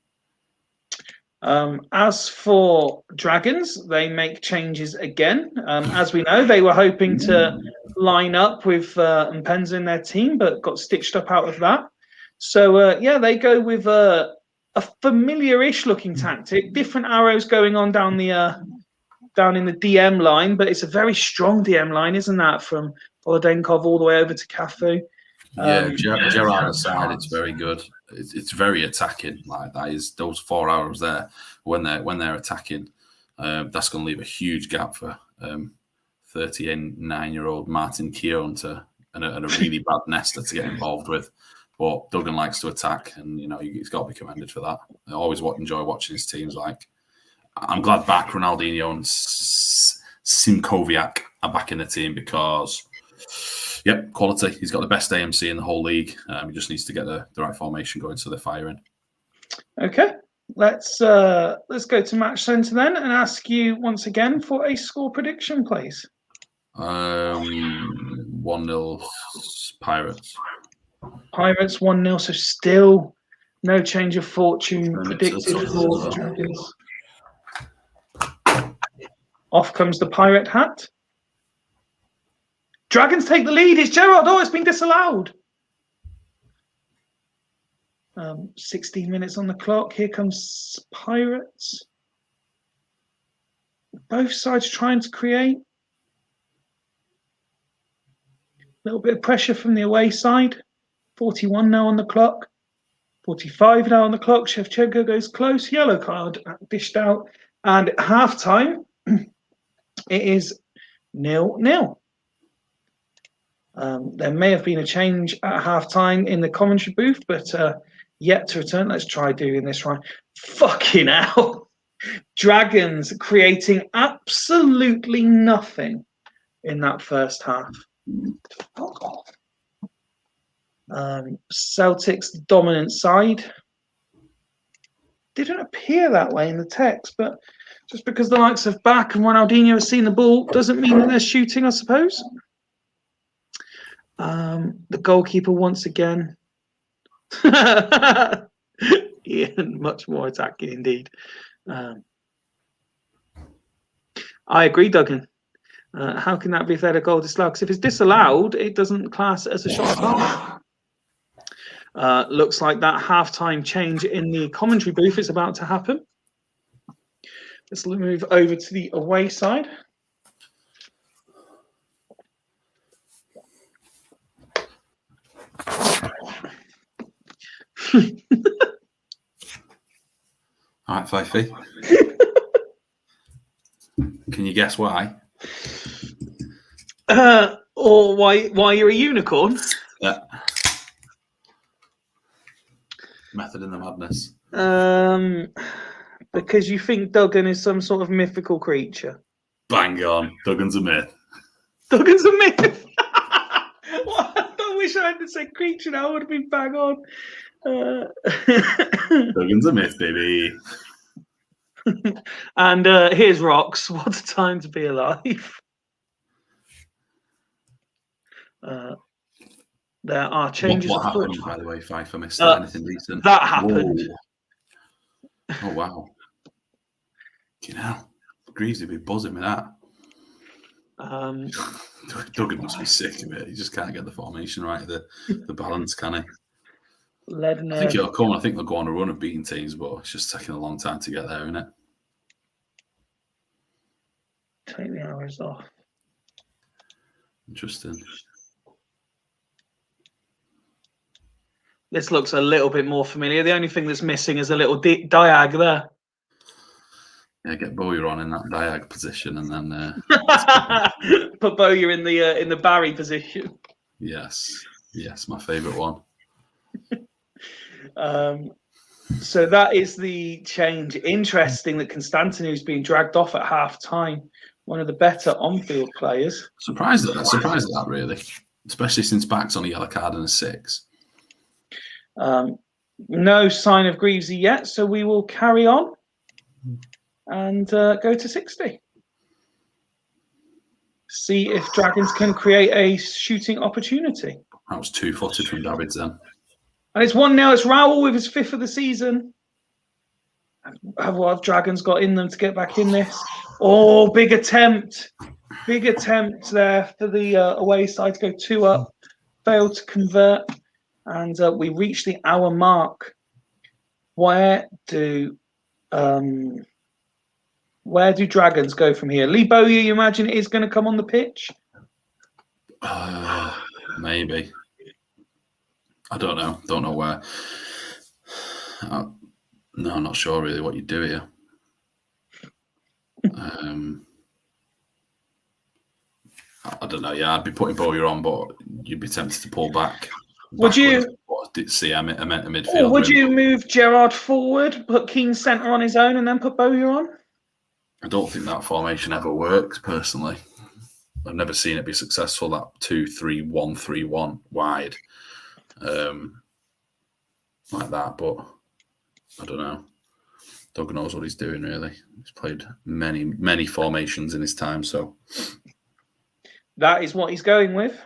As for Dragons, they make changes again. As we know, they were hoping to line up with Mpenza in their team, but got stitched up out of that. So, they go with a familiar-ish looking tactic. Different arrows going on down in the DM line, but it's a very strong DM line, isn't that? From Volodenkov all the way over to Cafu. Gerrard aside, it's very good. It's very attacking. Like that is those 4 hours there when they're attacking. That's going to leave a huge gap for 39-year-old Martin Keown and a really bad Nesta to get involved with. But Duggan likes to attack, and he's got to be commended for that. I always enjoy watching his teams. Like I'm glad back Ronaldinho and Simkoviak are back in the team because. Yep, quality. He's got the best AMC in the whole league. He just needs to get the right formation going so they're firing. Okay, let's go to Match Centre then and ask you once again for a score prediction, please. 1-0 Pirates. Pirates 1-0, so still no change of fortune predicted for the Dragons. Off comes the Pirate hat. Dragons take the lead. It's Gerrard. Oh, it's been disallowed. 16 minutes on the clock. Here comes Pirates. Both sides trying to create. A little bit of pressure from the away side. 41 now on the clock. 45 now on the clock. Shevchenko goes close. Yellow card dished out. And at half-time, it is 0-0. There may have been a change at half-time in the commentary booth, but yet to return. Let's try doing this right. Fucking hell. Dragons creating absolutely nothing in that first half. Fuck off. Celtic's dominant side. Didn't appear that way in the text, but just because the likes of Back and Ronaldinho have seen the ball doesn't mean that they're shooting, I suppose. The goalkeeper once again. Ian, much more attacking indeed. I agree, Duggan. How can that be if they had a goal disallowed? Because if it's disallowed, it doesn't class as a shot on goal. Looks like that half-time change in the commentary booth is about to happen. Let's move over to the away side. All right, Fyfie. Can you guess why? Or why you're a unicorn? Yeah. Method in the madness. Because you think Duggan is some sort of mythical creature. Bang on. Duggan's a myth. Duggan's a myth. I wish I had said creature now. I would have been bang on. Duggan's a myth, baby. And here's Rocks. What a time to be alive. There are changes. What happened, by the way, Fyfie? I missed anything decent. That happened. Whoa. Oh, wow. You know, Greaves would be buzzing with that. Duggan must be sick of it. He just can't get the formation right, the balance, can he? I think it'll come. I think they'll go on a run of beating teams, but it's just taking a long time to get there, isn't it? Take the hours off. Interesting. This looks a little bit more familiar. The only thing that's missing is a little diag there. Yeah, get Bowyer on in that diag position, and then put Bowyer in the Barry position. Yes, my favourite one. So that is the change. Interesting that Constantinu's being dragged off at half time. One of the better on-field players. Surprised at that, really, especially since Back's on a yellow card and a 6. No sign of Greavesy yet, so we will carry on and go to 60. See if Dragons can create a shooting opportunity. That was 2-footed from Davids then. And it's 1-0. It's Raul with his 5th of the season. What have Dragons got in them to get back in this? Oh, big attempt. Big attempt there for the away side to go 2 up. Failed to convert. And we reach the hour mark. Where do Dragons go from here? Lee Bowyer, you imagine, is going to come on the pitch? Maybe. I don't know. Don't know where. No, I'm not sure really what you do here. I don't know. Yeah, I'd be putting Bowyer on, but you'd be tempted to pull back. Would you? See, I meant a midfielder. Or would you move Gerrard forward, put Keane centre on his own, and then put Bowyer on? I don't think that formation ever works, personally. I've never seen it be successful, that 2-3-1-3-1 wide. Like that, but I don't know. Doug knows what he's doing, really. He's played many formations in his time, so... That is what he's going with?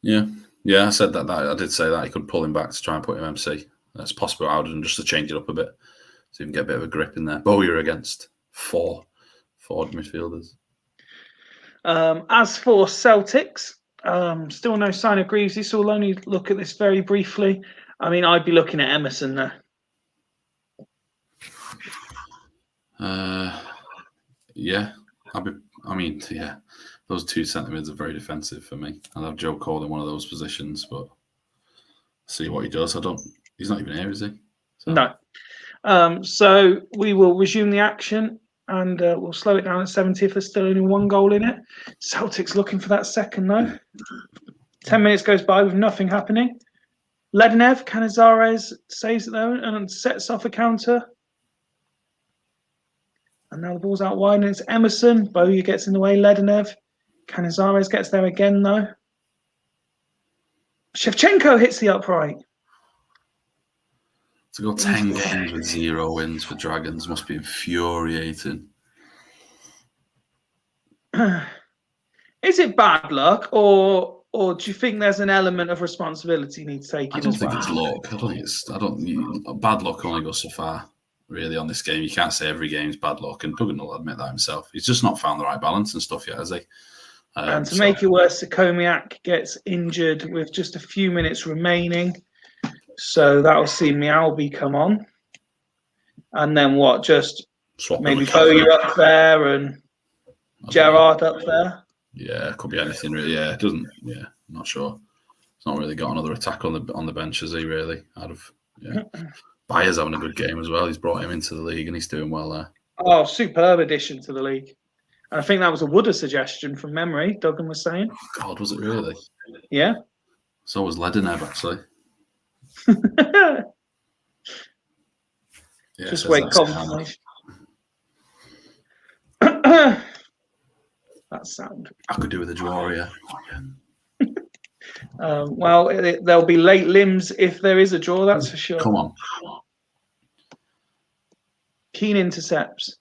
Yeah, I said that. I did say that he could pull him back to try and put him MC. That's possible. I would have just to change it up a bit so you can get a bit of a grip in there. Bowyer against four forward midfielders. As for Celtics, still no sign of Greavesy, so we'll only look at this very briefly. I mean, I'd be looking at Emerson there. Yeah. Those two centre mids are very defensive for me. I'd have Joe Cole in one of those positions, but see what he does. He's not even here, is he? So. No. So we will resume the action and we'll slow it down at 70 if there's still only one goal in it. Celtics looking for that second, though. 10 minutes goes by with nothing happening. Ledenev, Canizares saves it though and sets off a counter. And now the ball's out wide and it's Emerson. Bowyer gets in the way. Ledenev. Canizares gets there again, though. Shevchenko hits the upright. To go 10 games with 0 wins for Dragons must be infuriating. Is it bad luck, or do you think there's an element of responsibility you need to take? I don't think it's luck. Bad luck only goes so far, really, on this game. You can't say every game's bad luck, and Duggan will admit that himself. He's just not found the right balance and stuff yet, has he? And to make it worse, Sakomiak gets injured with just a few minutes remaining. So that'll see Mialbi come on. And then what? Just swap maybe Bowyer up there and Gerrard up there? Yeah, it could be anything really. Yeah, it doesn't. Yeah, I'm not sure. He's not really got another attack on the bench, has he? Really? Bayer's having a good game as well. He's brought him into the league and he's doing well there. Oh, superb addition to the league. And I think that was a Wooder suggestion from memory. Duggan was saying. Oh, God, was it really? Yeah. So was Ledenev actually. Just wait confirmation. That sound. I could do with a draw here. Well, there'll be late limbs if there is a draw, that's for sure. Come on. Keane intercepts.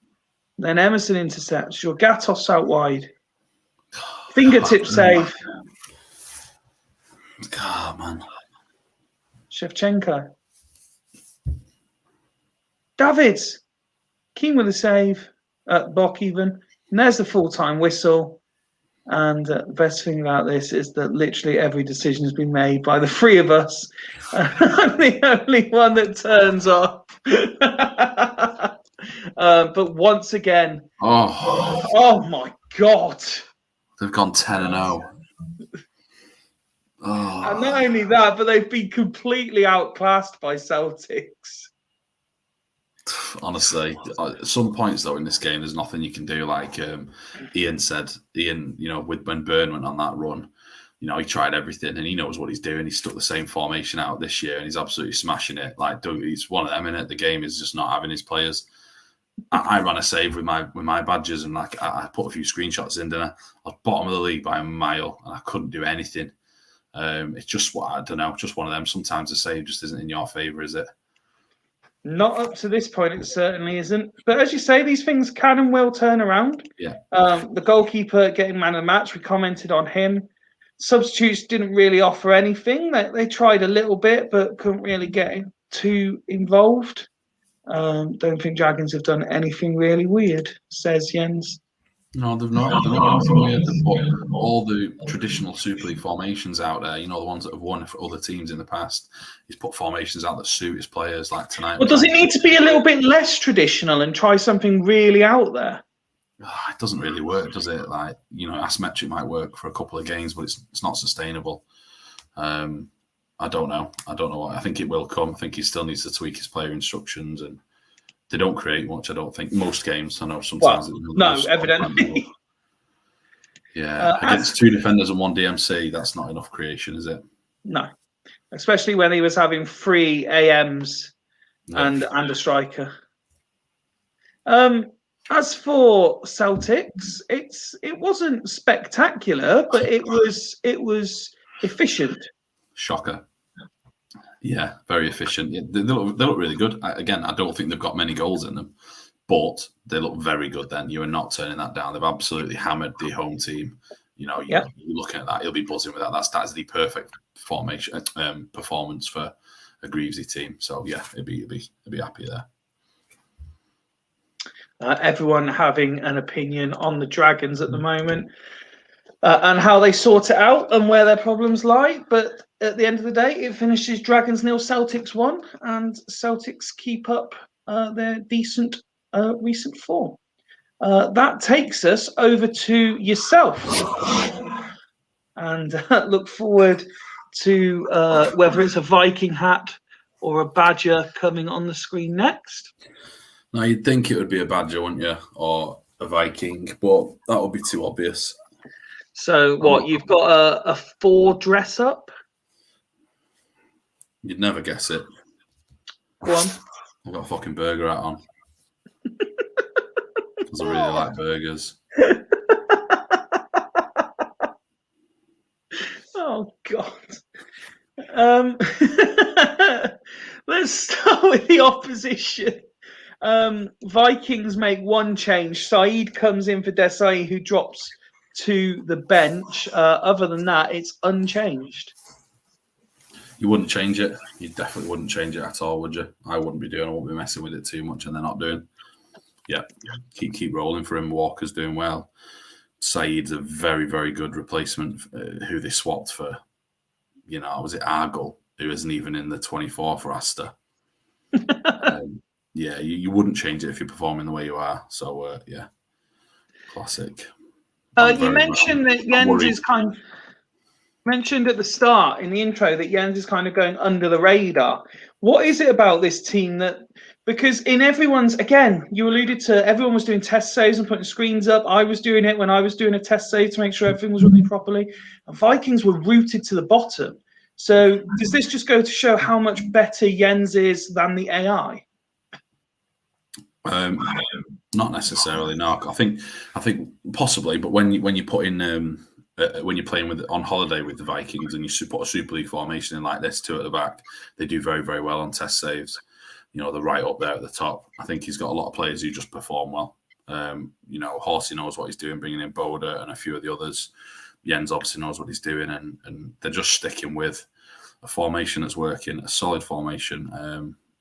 Then Emerson intercepts. Your Gatos out wide. Fingertip save. God, man. Shevchenko. Davids. Keane with a save. Bock even. And there's the full-time whistle. And the best thing about this is that literally every decision has been made by the three of us. I'm the only one that turns off. But once again, oh my God. They've gone 10-0. And not only that, but they've been completely outclassed by Celtics. Honestly, at some points though in this game, there's nothing you can do. Like Ian said, when Byrne went on that run, he tried everything and he knows what he's doing. He's stuck the same formation out this year and he's absolutely smashing it. Like he's one of them in it. The game is just not having his players. I ran a save with my badges and I put a few screenshots in, didn't I? I was bottom of the league by a mile and I couldn't do anything. It's just I don't know, just one of them. Sometimes the save just isn't in your favour, is it? Not up to this point, it certainly isn't. But as you say, these things can and will turn around. Yeah. The goalkeeper getting man of the match, we commented on him. Substitutes didn't really offer anything. They tried a little bit, but couldn't really get too involved. Don't think Dragons have done anything really weird, says Jens. No, they've not. They've not anything weird. They've put all the traditional Super League formations out there. The ones that have won for other teams in the past. He's put formations out that suit his players, like tonight. Well, does it need to be a little bit less traditional and try something really out there? It doesn't really work, does it? Asymmetric might work for a couple of games, but it's not sustainable. I I don't know. I think it will come. I think he still needs to tweak his player instructions, and they don't create much. I don't think most games. I know sometimes. No, evidently. Yeah, against 2 defenders and 1 DMC, that's not enough creation, is it? No, especially when he was having 3 AMs and a striker. As for Celtics, it wasn't spectacular, but it was efficient. Shocker. Yeah, very efficient. Yeah, they look really good. Again, I don't think they've got many goals in them, but they look very good. Then you are not turning that down. They've absolutely hammered the home team. You're looking at that, you'll be buzzing with that. That's the perfect formation performance for a Greavesy team. So yeah, it'd be happy there. Everyone having an opinion on the Dragons at the moment and how they sort it out and where their problems lie. But at the end of the day, it finishes Dragons 0, Celtics 1, and Celtics keep up their decent recent form. That takes us over to yourself. And look forward to whether it's a Viking hat or a Badger coming on the screen next. Now, you'd think it would be a Badger, wouldn't you? Or a Viking, but that would be too obvious. So, what, you've got a 4 dress up? You'd never guess it. Go on. I've got a fucking burger hat on. Because I really like burgers. Oh, God. Let's start with the opposition. Vikings make 1 change. Saeed comes in for Desai, who drops to the bench. Other than that, it's unchanged. You wouldn't change it. You definitely wouldn't change it at all, would you? I wouldn't be doing. I wouldn't be messing with it too much, and they're not doing. Yeah, keep rolling for him. Walker's doing well. Saeed's a very, very good replacement. Who they swapped for? Was it Argyle, who isn't even in the 24 for Astor? Yeah, you wouldn't change it if you're performing the way you are. So, yeah, classic. You mentioned that Jens is mentioned at the start in the intro that Jens is kind of going under the radar. What is it about this team because in everyone's, again, you alluded to everyone was doing test saves and putting screens up. I was doing it when I was doing a test save to make sure everything was running properly. And Vikings were rooted to the bottom. So does this just go to show how much better Jens is than the AI? Not necessarily. No, I think possibly. But when you put in when you're playing on holiday with the Vikings and you put a Super League formation in like this, 2 at the back, they do very, very well on test saves. They're right up there at the top. I think he's got a lot of players who just perform well. Horsey knows what he's doing, bringing in Boda and a few of the others. Jens obviously knows what he's doing, and they're just sticking with a formation that's working, a solid formation.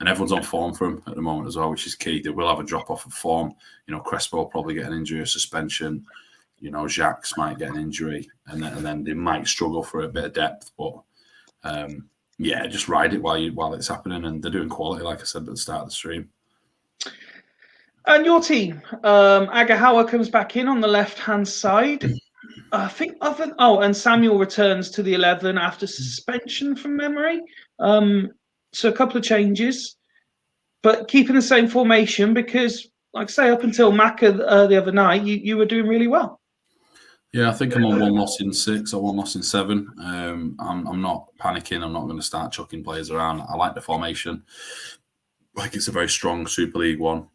And everyone's on form for him at the moment as well, which is key. They will have a drop-off of form. Crespo will probably get an injury or suspension. Jacques might get an injury, and then they might struggle for a bit of depth. But, yeah, just ride it while it's happening. And they're doing quality, like I said at the start of the stream. And your team, Agahawa comes back in on the left-hand side. I think and Samuel returns to the 11 after suspension from memory. So a couple of changes, but keeping the same formation because, like I say, up until Macca the other night, you were doing really well. Yeah, I think I'm on 1 loss in 6 or 1 loss in 7. I'm not panicking. I'm not going to start chucking players around. I like the formation. Like it's a very strong Super League one.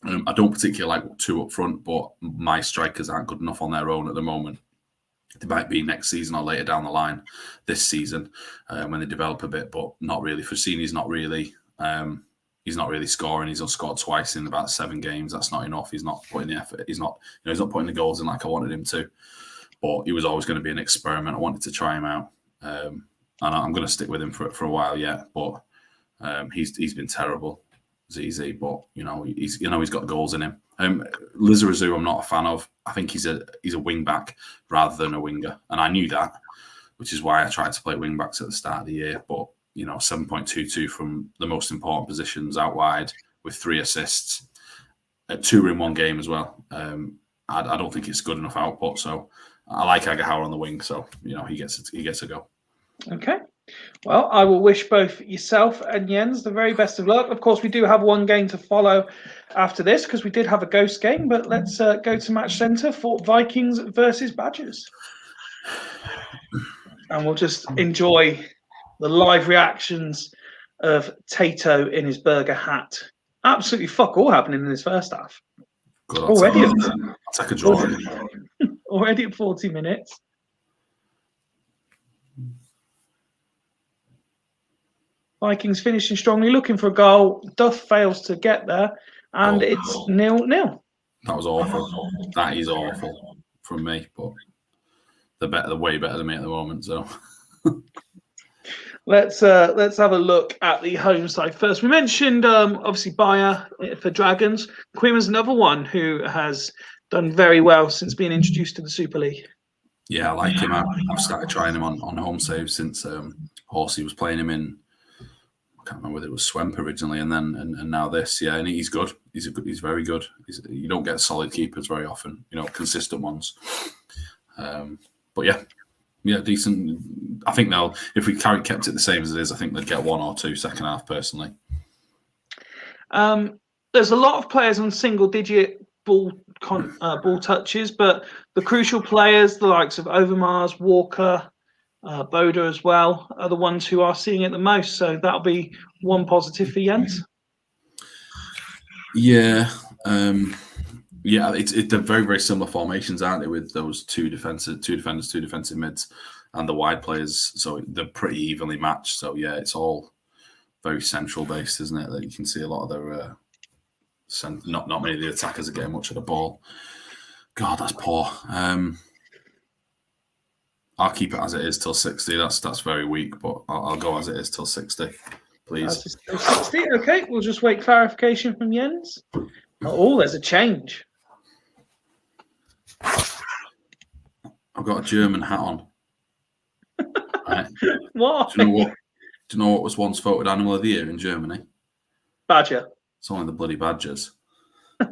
I don't particularly like 2 up front, but my strikers aren't good enough on their own at the moment. They might be next season or later down the line this season when they develop a bit, but not really. Fassini's not really. He's not really scoring. He's scored twice in about 7 games. That's not enough. He's not putting the effort. He's not putting the goals in like I wanted him to. But he was always going to be an experiment. I wanted to try him out, and I'm going to stick with him for a while yet. But he's been terrible. ZZ, but he's got goals in him. Lizarazu, I'm not a fan of. I think he's a wing back rather than a winger, and I knew that, which is why I tried to play wing backs at the start of the year. But 7.22 from the most important positions out wide with 3 assists, 2 in 1 game as well. I don't think it's good enough output. So I like Agahawa on the wing. So he gets a go. Okay. Well, I will wish both yourself and Jens the very best of luck. Of course, we do have one game to follow after this because we did have a ghost game, but let's go to Match Centre for Vikings versus Badgers. And we'll just enjoy the live reactions of Tato in his burger hat. Absolutely fuck all happening in this first half. Good, I'll take a draw. Already at 40 minutes. Vikings finishing strongly, looking for a goal. Duff fails to get there, and it's 0-0. That was awful. That is awful from me, but they're way better than me at the moment. So let's have a look at the home side first. We mentioned obviously Bayer for Dragons. Quimmer's another one who has done very well since being introduced to the Super League. Yeah, I like him. I've started trying him on home save since Horsey was playing him in. I can't remember whether it was Swemp originally, and now this. Yeah, and he's good. He's very good. You don't get solid keepers very often. Consistent ones. But yeah, decent. I think if we kept it the same as it is, I think they'd get 1 or 2 second half. Personally, there's a lot of players on single-digit ball touches, but the crucial players, the likes of Overmars, Walker, Boda as well, are the ones who are seeing it the most. So that'll be one positive for Jens. Yeah. They're very, very similar formations, aren't they? With those two defenders, two defensive mids, and the wide players. So they're pretty evenly matched. So yeah, it's all very central based, isn't it? That you can see a lot of their not many of the attackers are getting much of the ball. God, that's poor. I'll keep it as it is till 60. That's very weak, but I'll go as it is till 60, please. 60. Okay, we'll just wait clarification from Jens. Oh, there's a change. I've got a German hat on. Right. What? Do you know what was once voted Animal of the Year in Germany? Badger. It's only the bloody Badgers. Am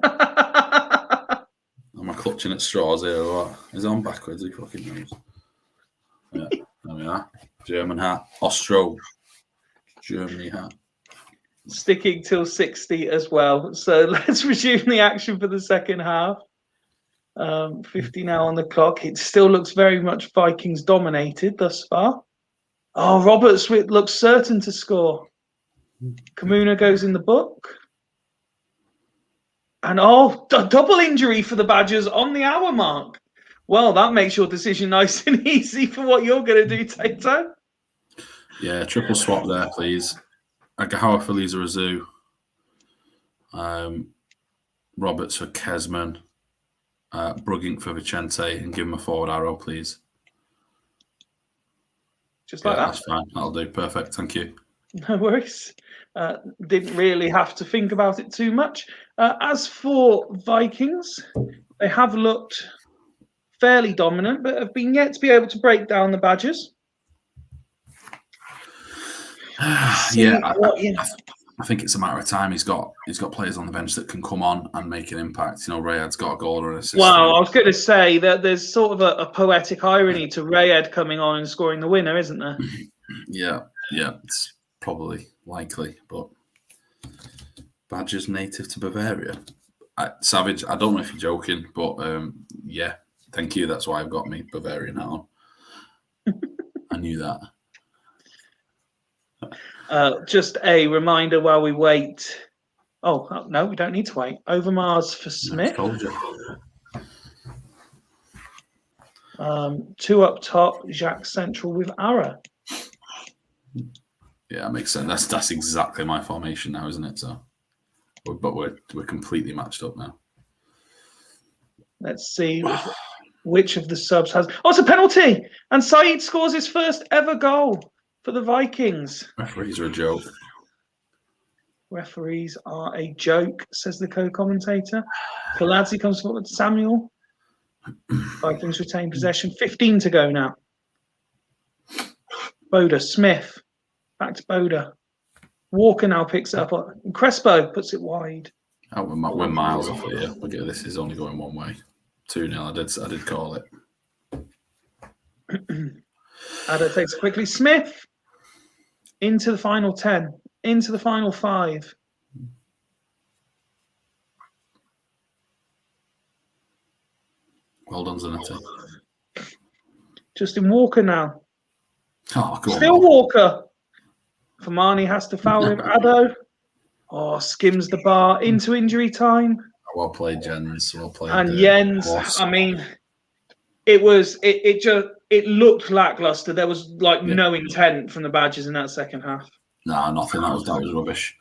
I clutching at straws here or what? Is it on backwards? Who fucking knows? Yeah, there we are. German hat. Ostro. Germany hat. Sticking till 60 as well. So let's resume the action for the second half. 50 now on the clock. It still looks very much Vikings dominated thus far. Oh, Roberts looks certain to score. Kamuna goes in the book. And double injury for the Badgers on the hour mark. Well, that makes your decision nice and easy for what you're going to do, Tato. Yeah, triple swap there, please. Agahawa for Lisa Azu. Roberts for Kesman. Brugging for Vicente, and give him a forward arrow, please. Just like that. That's fine. That'll do. Perfect. Thank you. No worries. Didn't really have to think about it too much. As for Vikings, they have looked fairly dominant, but have been yet to be able to break down the Badgers. I think it's a matter of time. He's got players on the bench that can come on and make an impact. Rayad's got a goal or an assist. Well, I was going to say that there's sort of a poetic irony to Rayad coming on and scoring the winner, isn't there? Yeah, it's probably likely, but Badgers native to Bavaria. Savage, I don't know if you're joking, but yeah, thank you. That's why I've got me Bavarian hat on. I knew that. Just a reminder while we wait. Oh, no, we don't need to wait. Overmars for Smith. Told you. 2 up top, Jacques Central with Ara. Yeah, that makes sense. That's exactly my formation now, isn't it? So, but we're completely matched up now. Let's see which of the subs has. Oh, it's a penalty, and Saeed scores his first ever goal for the Vikings. Referees are a joke. Referees are a joke, says the co-commentator. Kaladze comes forward to Samuel. Vikings retain possession. 15 to go now. Boda, Smith. Back to Boda. Walker now picks it up. Crespo puts it wide. Oh, we're miles off it here. Look at this. Is only going one way. 2-0. I did call it. Adder takes it quickly. Smith. into the final 10, into the final 5. Well done, Zanetti. Justin Walker now. Oh, go Still on. Walker. Famani has to foul him. Addo. Oh, skims the bar into injury time. Well played, Jens. Well played. And Jens, I mean, it looked lackluster. There was no intent from the Badgers in that second half. No, nothing. That was rubbish.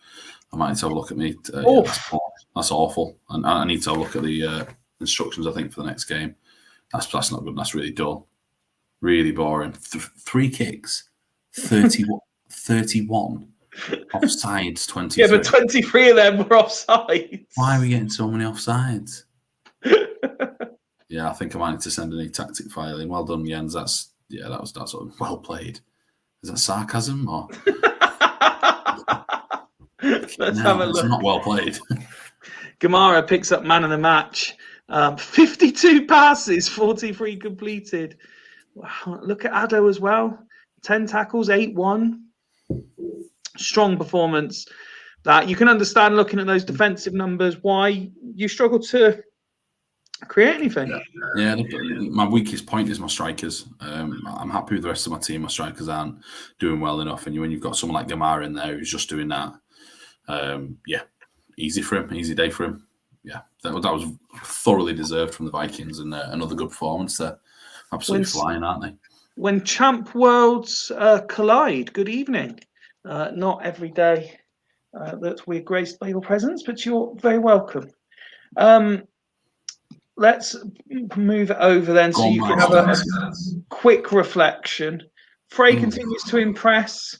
I might need to have a look at me. That's awful. And I need to have a look at the instructions, I think, for the next game. That's not good. That's really dull. Really boring. 3 kicks. 31. Offsides, 23. Yeah, but 23 of them were offsides. Why are we getting so many offsides? Yeah, I think I might need to send a new tactic file in. Well done, Jens. That's well played. Is that sarcasm or? Let's have a look. It's not well played. Gamara picks up man of the match. 52 passes, 43 completed. Wow, look at Addo as well. 10 tackles, 8-1. Strong performance. That you can understand looking at those defensive numbers why you struggle to create anything. Yeah, my weakest point is my strikers. I'm happy with the rest of my team. My strikers aren't doing well enough, and when you've got someone like Gamara in there who's just doing that, easy for him, easy day for him. Yeah, that was thoroughly deserved from the Vikings, and another good performance there. Absolutely flying, aren't they? When champ worlds collide, good evening. Not every day that we're graced by your presence, but you're very welcome. Let's move it over then so you can have a quick reflection. Frey continues to impress.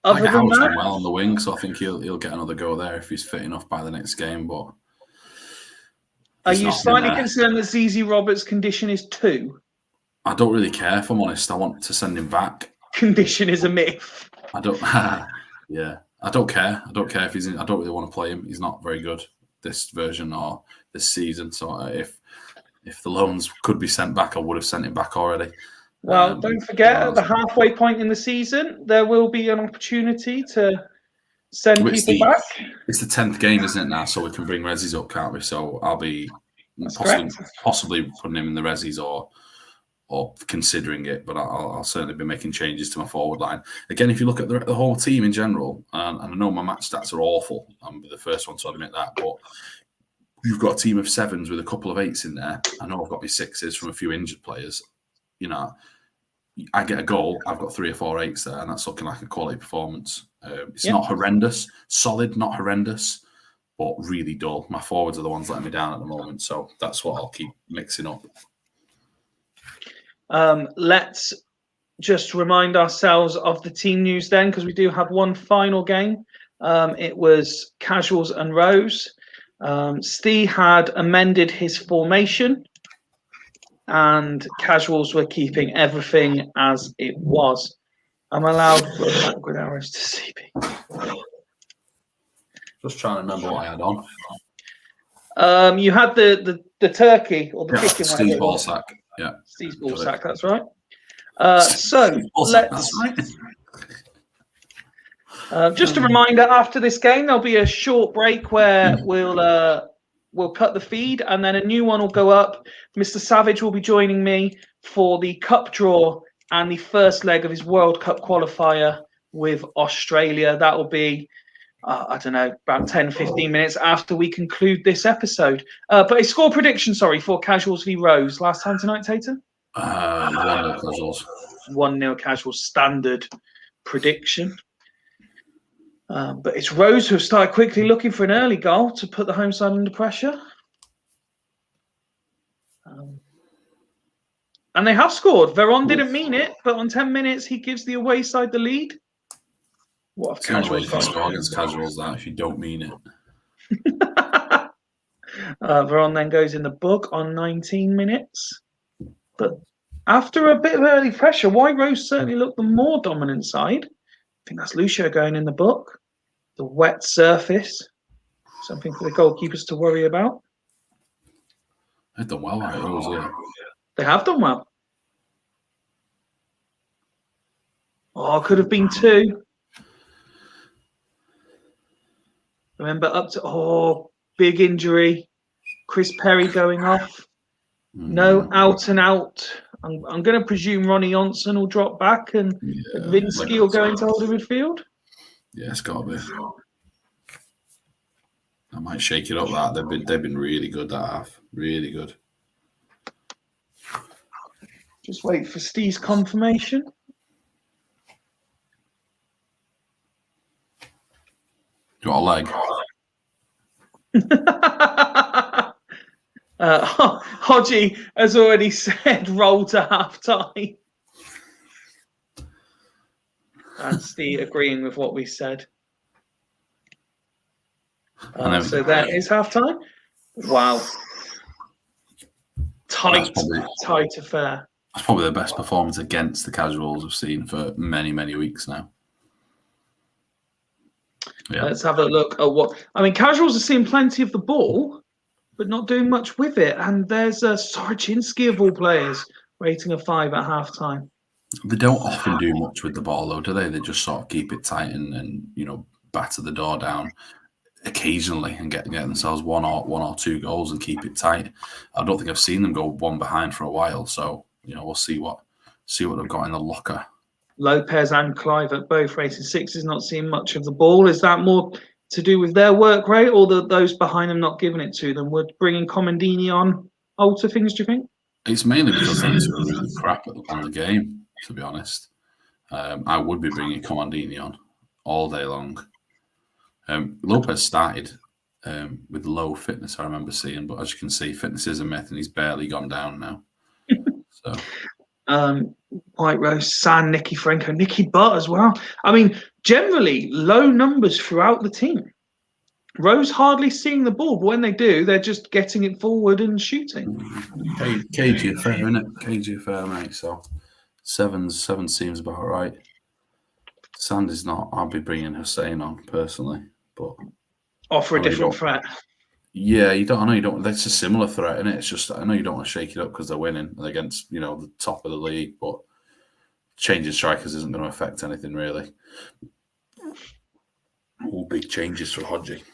Other than that, done well on the wing, so I think he'll get another go there if he's fit enough by the next game. But are you slightly concerned that ZZ Roberts' condition is 2? I don't really care, if I'm honest. I want to send him back. Condition is a myth. I don't. Yeah, I don't care. I don't care if he's in. I don't really want to play him. He's not very good this version or this season. So if the loans could be sent back, I would have sent him back already. Well, don't forget, at the halfway point in the season, there will be an opportunity to send people back. It's the 10th game, isn't it, now? So we can bring Rezzies up, can't we? So I'll be possibly putting him in the Rezzies or considering it, but I'll certainly be making changes to my forward line. Again, if you look at the whole team in general, and I know my match stats are awful, I'm the first one to admit that, but you've got a team of 7s with a couple of 8s in there. I know I've got my 6s from a few injured players. You know, I get a goal, I've got 3 or 4 8s there, and that's looking like a quality performance. It's not horrendous, solid, not horrendous, but really dull. My forwards are the ones letting me down at the moment, so that's what I'll keep mixing up. Let's just remind ourselves of the team news then, because we do have one final game. It was Casuals and Rose. Steve had amended his formation, and Casuals were keeping everything as it was. I'm allowed backward arrows to CP. Just trying to remember what I had on. You had the turkey or the chicken. Steve's ball sack. Yeah, Steve's ball sack. That's right. So let's. Just a reminder: after this game, there'll be a short break where we'll cut the feed, and then a new one will go up. Mr. Savage will be joining me for the cup draw and the first leg of his World Cup qualifier with Australia. That will be, I don't know, about 10, 15 minutes after we conclude this episode. But a score prediction, for Casuals v Rose. Last time tonight, Tato? 1-0 Casuals. 1-0 Casuals, standard prediction. But it's Rose who have started quickly looking for an early goal to put the home side under pressure. And they have scored. Veron didn't mean it, but on 10 minutes, he gives the away side the lead. What a Casual you can score against Casuals, that, if you don't mean it. Veron then goes in the book on 19 minutes. But after a bit of early pressure, why Rose certainly looked the more dominant side. I think that's Lucio going in the book. The wet surface. Something for the goalkeepers to worry about. They've done well, right, Rose, yeah. They have done well. Oh, could have been 2. Remember, up to big injury. Chris Perry going off. No, out and out. I'm going to presume Ronnie Johnson will drop back and Vinsky will go into holding midfield. Yeah, it's got to be. I might shake it up. That they've been really good. That half, really good. Just wait for Steve's confirmation. You got a leg? Hodgie has already said roll to half time. And Steve agreeing with what we said. So that is half time. Wow. Tight affair. That's probably the best performance against the Casuals I've seen for many, many weeks now. Yeah. Let's have a look at what... I mean, Casuals are seeing plenty of the ball, but not doing much with it. And there's Soroczynski of all players, rating a 5 at half-time. They don't often do much with the ball, though, do they? They just sort of keep it tight and batter the door down occasionally and get themselves one or two goals and keep it tight. I don't think I've seen them go one behind for a while. So, we'll see what they've got in the locker. Lopez and Clive at both rated 6s, not seeing much of the ball. Is that more to do with their work rate or those behind them not giving it to them? Would bringing Comandini on alter things, do you think? It's mainly because things are really crap on the game, to be honest. I would be bringing Comandini on all day long. Lopez started with low fitness, I remember seeing, but as you can see, fitness is a myth and he's barely gone down now. So... White Rose, San, Nicky Franco, Nicky Butt as well. I mean, generally low numbers throughout the team. Rose hardly seeing the ball, but when they do, they're just getting it forward and shooting. Cagey affair, isn't it? Cagey affair, mate. So seven seems about right. Sand is not. I'll be bringing Hussein on personally, but offer a different threat. Yeah, I know you don't. That's a similar threat, isn't it? It's just I know you don't want to shake it up because they're winning against the top of the league, but changing strikers isn't going to affect anything really. All big changes for Hodgie.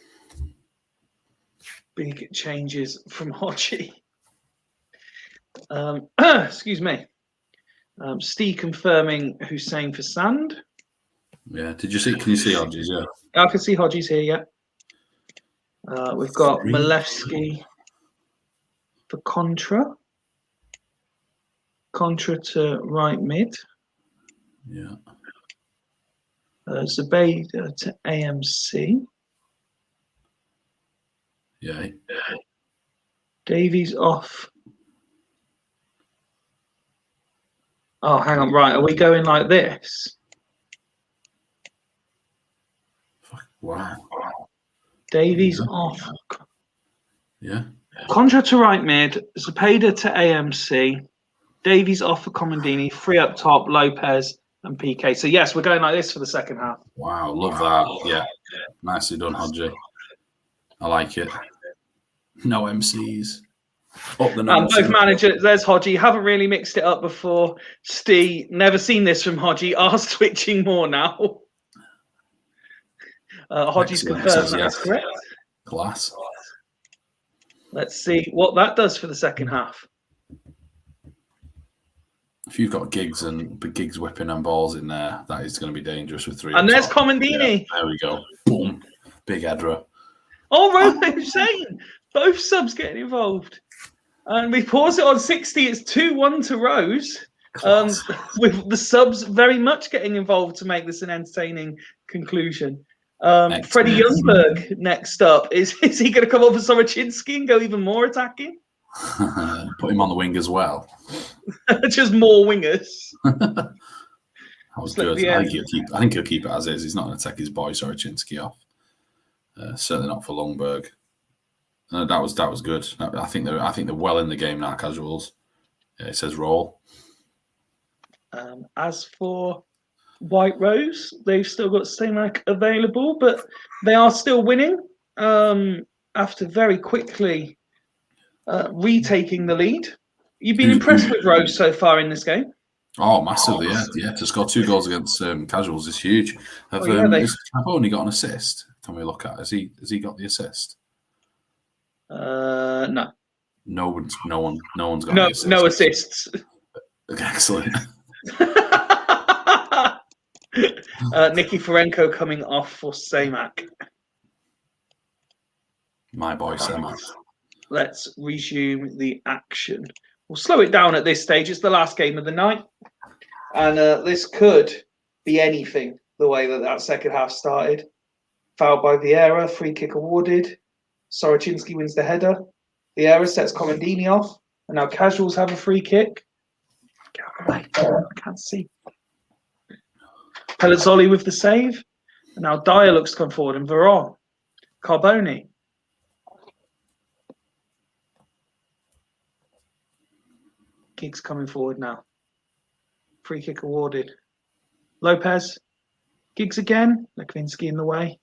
Big changes from Hodgie. Excuse me. Steve confirming Hussein for Sand. Yeah. Did you see? Can you see Hodgie's? Yeah. I can see Hodgie's here. Yeah. We've got Malewski for Contra. Contra to right mid. Yeah. Zabeda to AMC. Yeah. Davies off. Oh, hang on. Right. Are we going like this? Wow. Davies off. Yeah. Contra to right mid. Zabeda to AMC. Davies off for Comandini. 3 up top. Lopez and PK. So, yes, we're going like this for the second half. Wow. Love that. Yeah. Nicely done, Hodgie. I like it. No MCs. Up the both managers. There's Hodgie. Haven't really mixed it up before. Steve, never seen this from Hodgie. Are switching more now. Hodgie's confirmed that's correct. Class. Let's see what that does for the second half. If you've got Giggs whipping and balls in there, that is going to be dangerous with 3. And there's Comandini. Yeah, there we go. Boom. Big Edra. Oh, Roman Hussein. Both subs getting involved. And we pause it on 60. It's 2-1 to Rose. With the subs very much getting involved to make this an entertaining conclusion. Freddie Youngberg next up. Is he going to come up with Soroczynski and go even more attacking? Put him on the wing as well. Just more wingers. That was good. I think he'll keep it as is. He's not going to take his boy Soroczynski off. Certainly not for Lundberg. That was good. I think they're well in the game now. Casuals. Yeah, it says roll. As for White Rose, they've still got Stanek available, but they are still winning after very quickly retaking the lead. You've been impressed with Rose so far in this game? Oh, massively, yeah. To score 2 goals against Casuals is huge. Has Tato only got an assist? Can we look at? Has he got the assist? No. No one's got No, the assist. no assists. Excellent. Nicky Ferenko coming off for Samak. My boy Samak. Let's resume the action. We'll slow it down at this stage. It's the last game of the night. And this could be anything, the way that second half started. Fouled by Vieira, free kick awarded. Soroczynski wins the header. Vieira sets Comandini off. And now Casuals have a free kick. Get out of the way. I can't see. Pelizzoli with the save. And now Dyer looks to come forward. And Veron. Carboni. Giggs coming forward now. Free kick awarded. Lopez. Giggs again. Lekvinski in the way.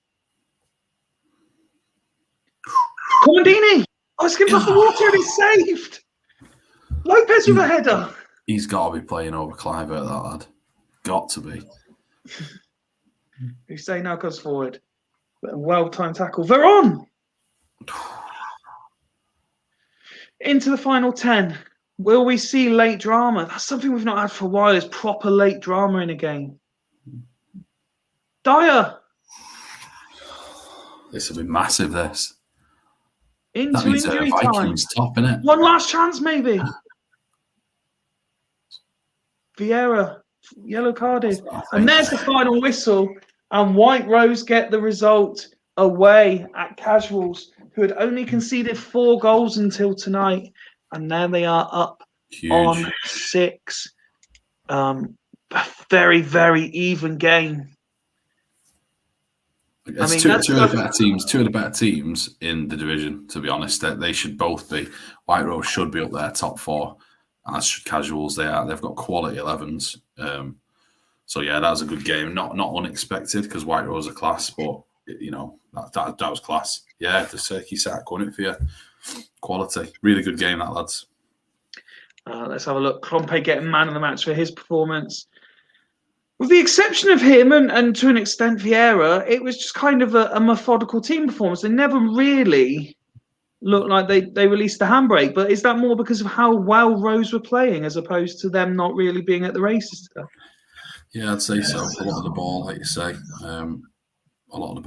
Comandini! I was giving off the water and he's saved. Lopez with a header. He's got to be playing over Clive, that lad. Got to be. Hussein now goes forward. Well-timed tackle. Veron! Into the final 10. Will we see late drama? That's something we've not had for a while, is proper late drama in a game. Dyer! This will be massive, this. Into that means injury Vikings time. top, innit? One last chance, maybe. Vieira, yellow carded. And there's the final whistle. And White Rose get the result away at Casuals, who had only conceded 4 goals until tonight. And now they are up on 6. A very, very even game. It's two of the better teams in the division, to be honest. They should both be. White Rose should be up there, top 4. As should Casuals. They've got quality 11s. So yeah, that was a good game. Not unexpected, because White Rose are class, but you know that was class. Yeah, the Cirky sack won it for you. Quality, really good game, that lads. Let's have a look. Klompe getting man of the match for his performance. With the exception of him and to an extent Vieira, it was just kind of a methodical team performance. They never really looked like they released the handbrake. But is that more because of how well Rose were playing as opposed to them not really being at the races today? Yeah, I'd say so. A lot of the ball, like you say. A lot of the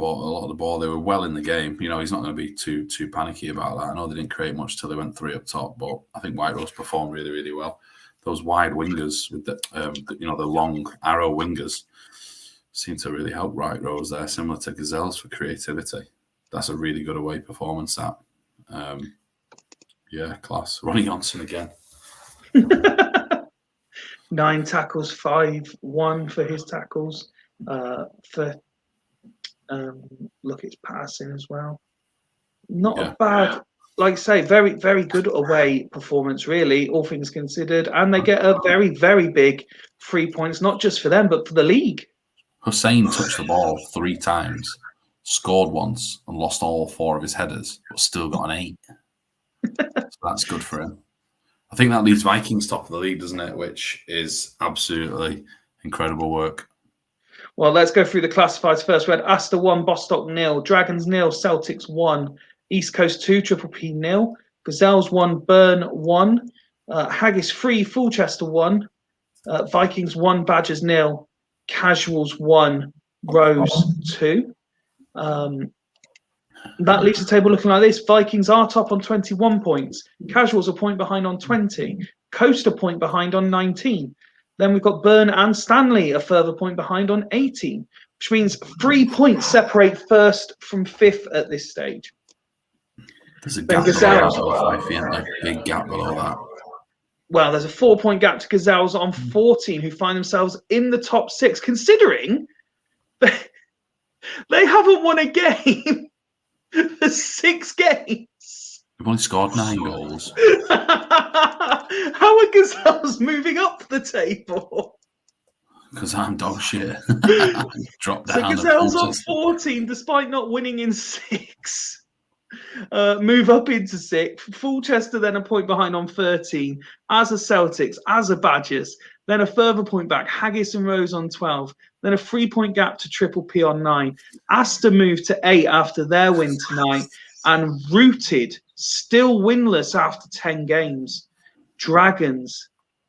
ball. They were well in the game. You know, he's not going to be too panicky about that. I know they didn't create much till they went 3 up top, but I think White Rose performed really, really well. Those wide wingers with the long arrow wingers seem to really help White Rose there, similar to Gazelles for creativity. That's a really good away performance. That, yeah, class. Ronnie Johnson again. 9 tackles, 5-1 for his tackles. Look, it's passing as well. Not a bad, like I say, very, very good away performance, really, all things considered. And they get a very, very big 3 points, not just for them, but for the league. Hussein touched the ball 3 times, scored once, and lost all 4 of his headers, but still got an 8. So that's good for him. I think that leaves Vikings top of the league, doesn't it? Which is absolutely incredible work. Well, let's go through the classifieds first. We had Astor 1, Bostock 0, Dragons 0, Celtics 1, East Coast 2, Triple P 0, Gazelles 1, Burn 1, Haggis 3, Fulchester 1, Vikings 1, Badgers 0, Casuals 1, Rose 2. That leaves the table looking like this. Vikings are top on 21 points. Casuals a point behind on 20. Coast a point behind on 19. Then we've got Burn and Stanley a further point behind on 18, which means 3 points separate first from 5th at this stage. There's a gap below that. Big gap below that. Well, there's a 4-point gap to Gazelles on 14, who find themselves in the top 6, considering they haven't won a game for 6 games. We've only scored 9 goals. How are Gazelles moving up the table? Because I'm dog shit. Drop down. So Gazelles on 14, despite not winning in 6. Move up into 6th. Fulchester then a point behind on 13. As a Celtics, as a Badgers. Then a further point back. Haggis and Rose on 12. Then a 3-point gap to Triple P on 9. Astor moved to 8 after their win tonight. And Rooted, still winless after 10 games. Dragons,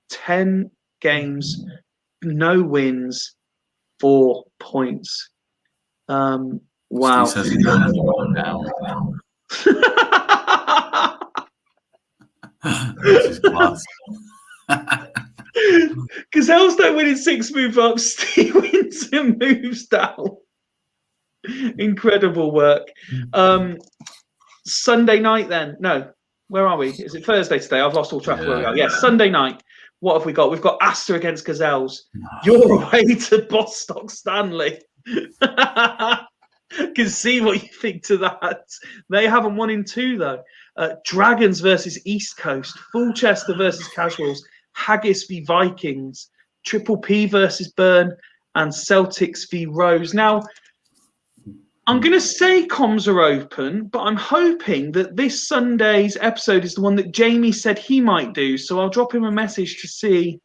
10 games, no wins, 4 points. Wow. He says he's going down. This is class. Gazelles don't win in 6, move up. Steve wins and moves down. Incredible work. Sunday night then. No, where are we? Is it Thursday today? I've lost all track of where we are. Yes, Sunday night. What have we got? We've got Astor against Gazelles. You're away to Bostock Stanley. Can see what you think to that. They haven't won in 2 though. Dragons versus East Coast. Fulchester versus Casuals. Haggis v Vikings. Triple P versus Burn. And Celtics v Rose. Now, I'm going to say comms are open, but I'm hoping that this Sunday's episode is the one that Jamie said he might do. So I'll drop him a message to see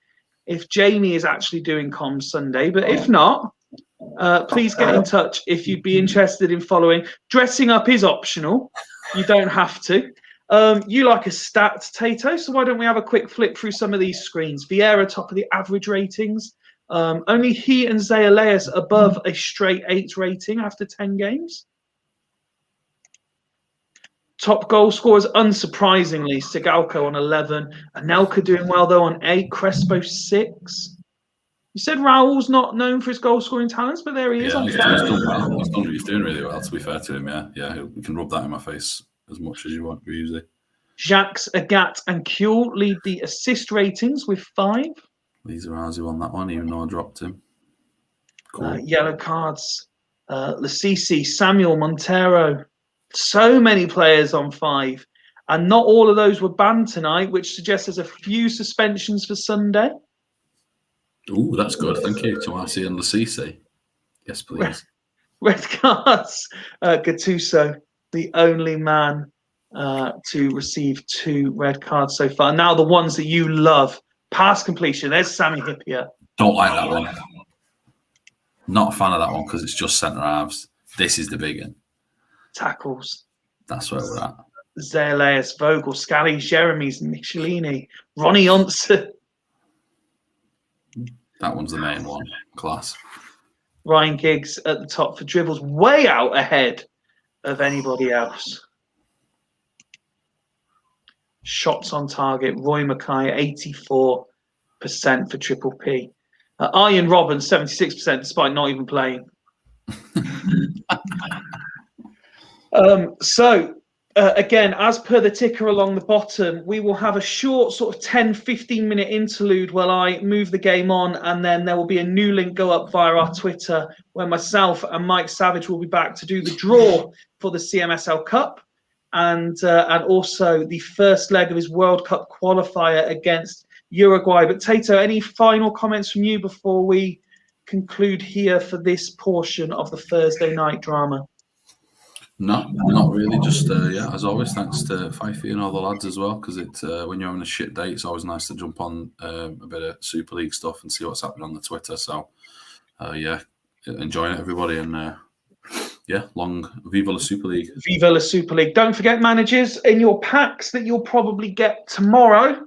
if Jamie is actually doing comms Sunday. But if not, please get in touch if you'd be interested in following. Dressing up is optional. You don't have to. You like a stat, Tato, so why don't we have a quick flip through some of these screens? Vieira top of the average ratings. Only he and Zayaleas above a straight 8 rating after 10 games. Top goal scorers, unsurprisingly, Sigalko on 11. Anelka doing well, though, on 8. Crespo 6. You said Raul's not known for his goal-scoring talents, but there he is on 5. He's doing really well, to be fair to him, yeah. We can rub that in my face as much as you want, usually. Jacques, Agat, and Kuehl lead the assist ratings with 5. Lisa Razu on that one, even though I dropped him. Cool. Yellow cards. Lasisi, Samuel, Montero. So many players on 5. And not all of those were banned tonight, which suggests there's a few suspensions for Sunday. Ooh, that's good. Thank you, Tomasi and Lasisi. Yes, please. Red cards. Gattuso, the only man to receive 2 red cards so far. Now the ones that you love. Pass completion. There's Sammy Hippier. Don't like that one. Not a fan of that one because it's just centre halves. This is the big one. Tackles. That's where we're at. Zayaleas, Vogel, Scally, Jeremy's, Michelini, Ronnie Unser. That one's the main one. Class. Ryan Giggs at the top for dribbles, way out ahead of anybody else. Shots on target, Roy Mackay, 84% for Triple P. Ian Robbins, 76%, despite not even playing. Again, as per the ticker along the bottom, we will have a short sort of 10-15-minute interlude while I move the game on, and then there will be a new link go up via our Twitter where myself and Mike Savage will be back to do the draw for the CMSL Cup and also the first leg of his World Cup qualifier against Uruguay. But Tato, any final comments from you before we conclude here for this portion of the Thursday night drama? No, not really. Just as always, thanks to Fyfie and all the lads as well. Because when you're having a shit day, it's always nice to jump on a bit of Super League stuff and see what's happening on the Twitter. So, enjoying it, everybody, and long Viva la Super League. Viva la Super League. Don't forget, managers, in your packs that you'll probably get tomorrow.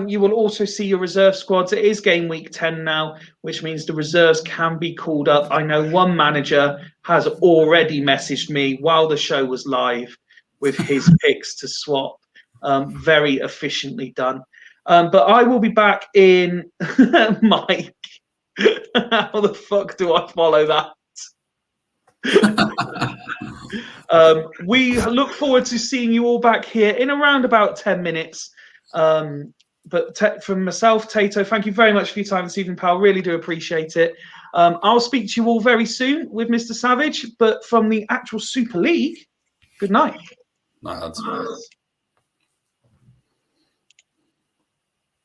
You will also see your reserve squads. It is game week 10 now, which means the reserves can be called up. I know one manager has already messaged me while the show was live with his picks to swap. Very efficiently done. But I will be back in Mike. How the fuck do I follow that? We look forward to seeing you all back here in around about 10 minutes. But from myself, Tato, thank you very much for your time this evening, pal. Really do appreciate it. I'll speak to you all very soon with Mr. Savage. But from the actual Super League, good night. Night, lads.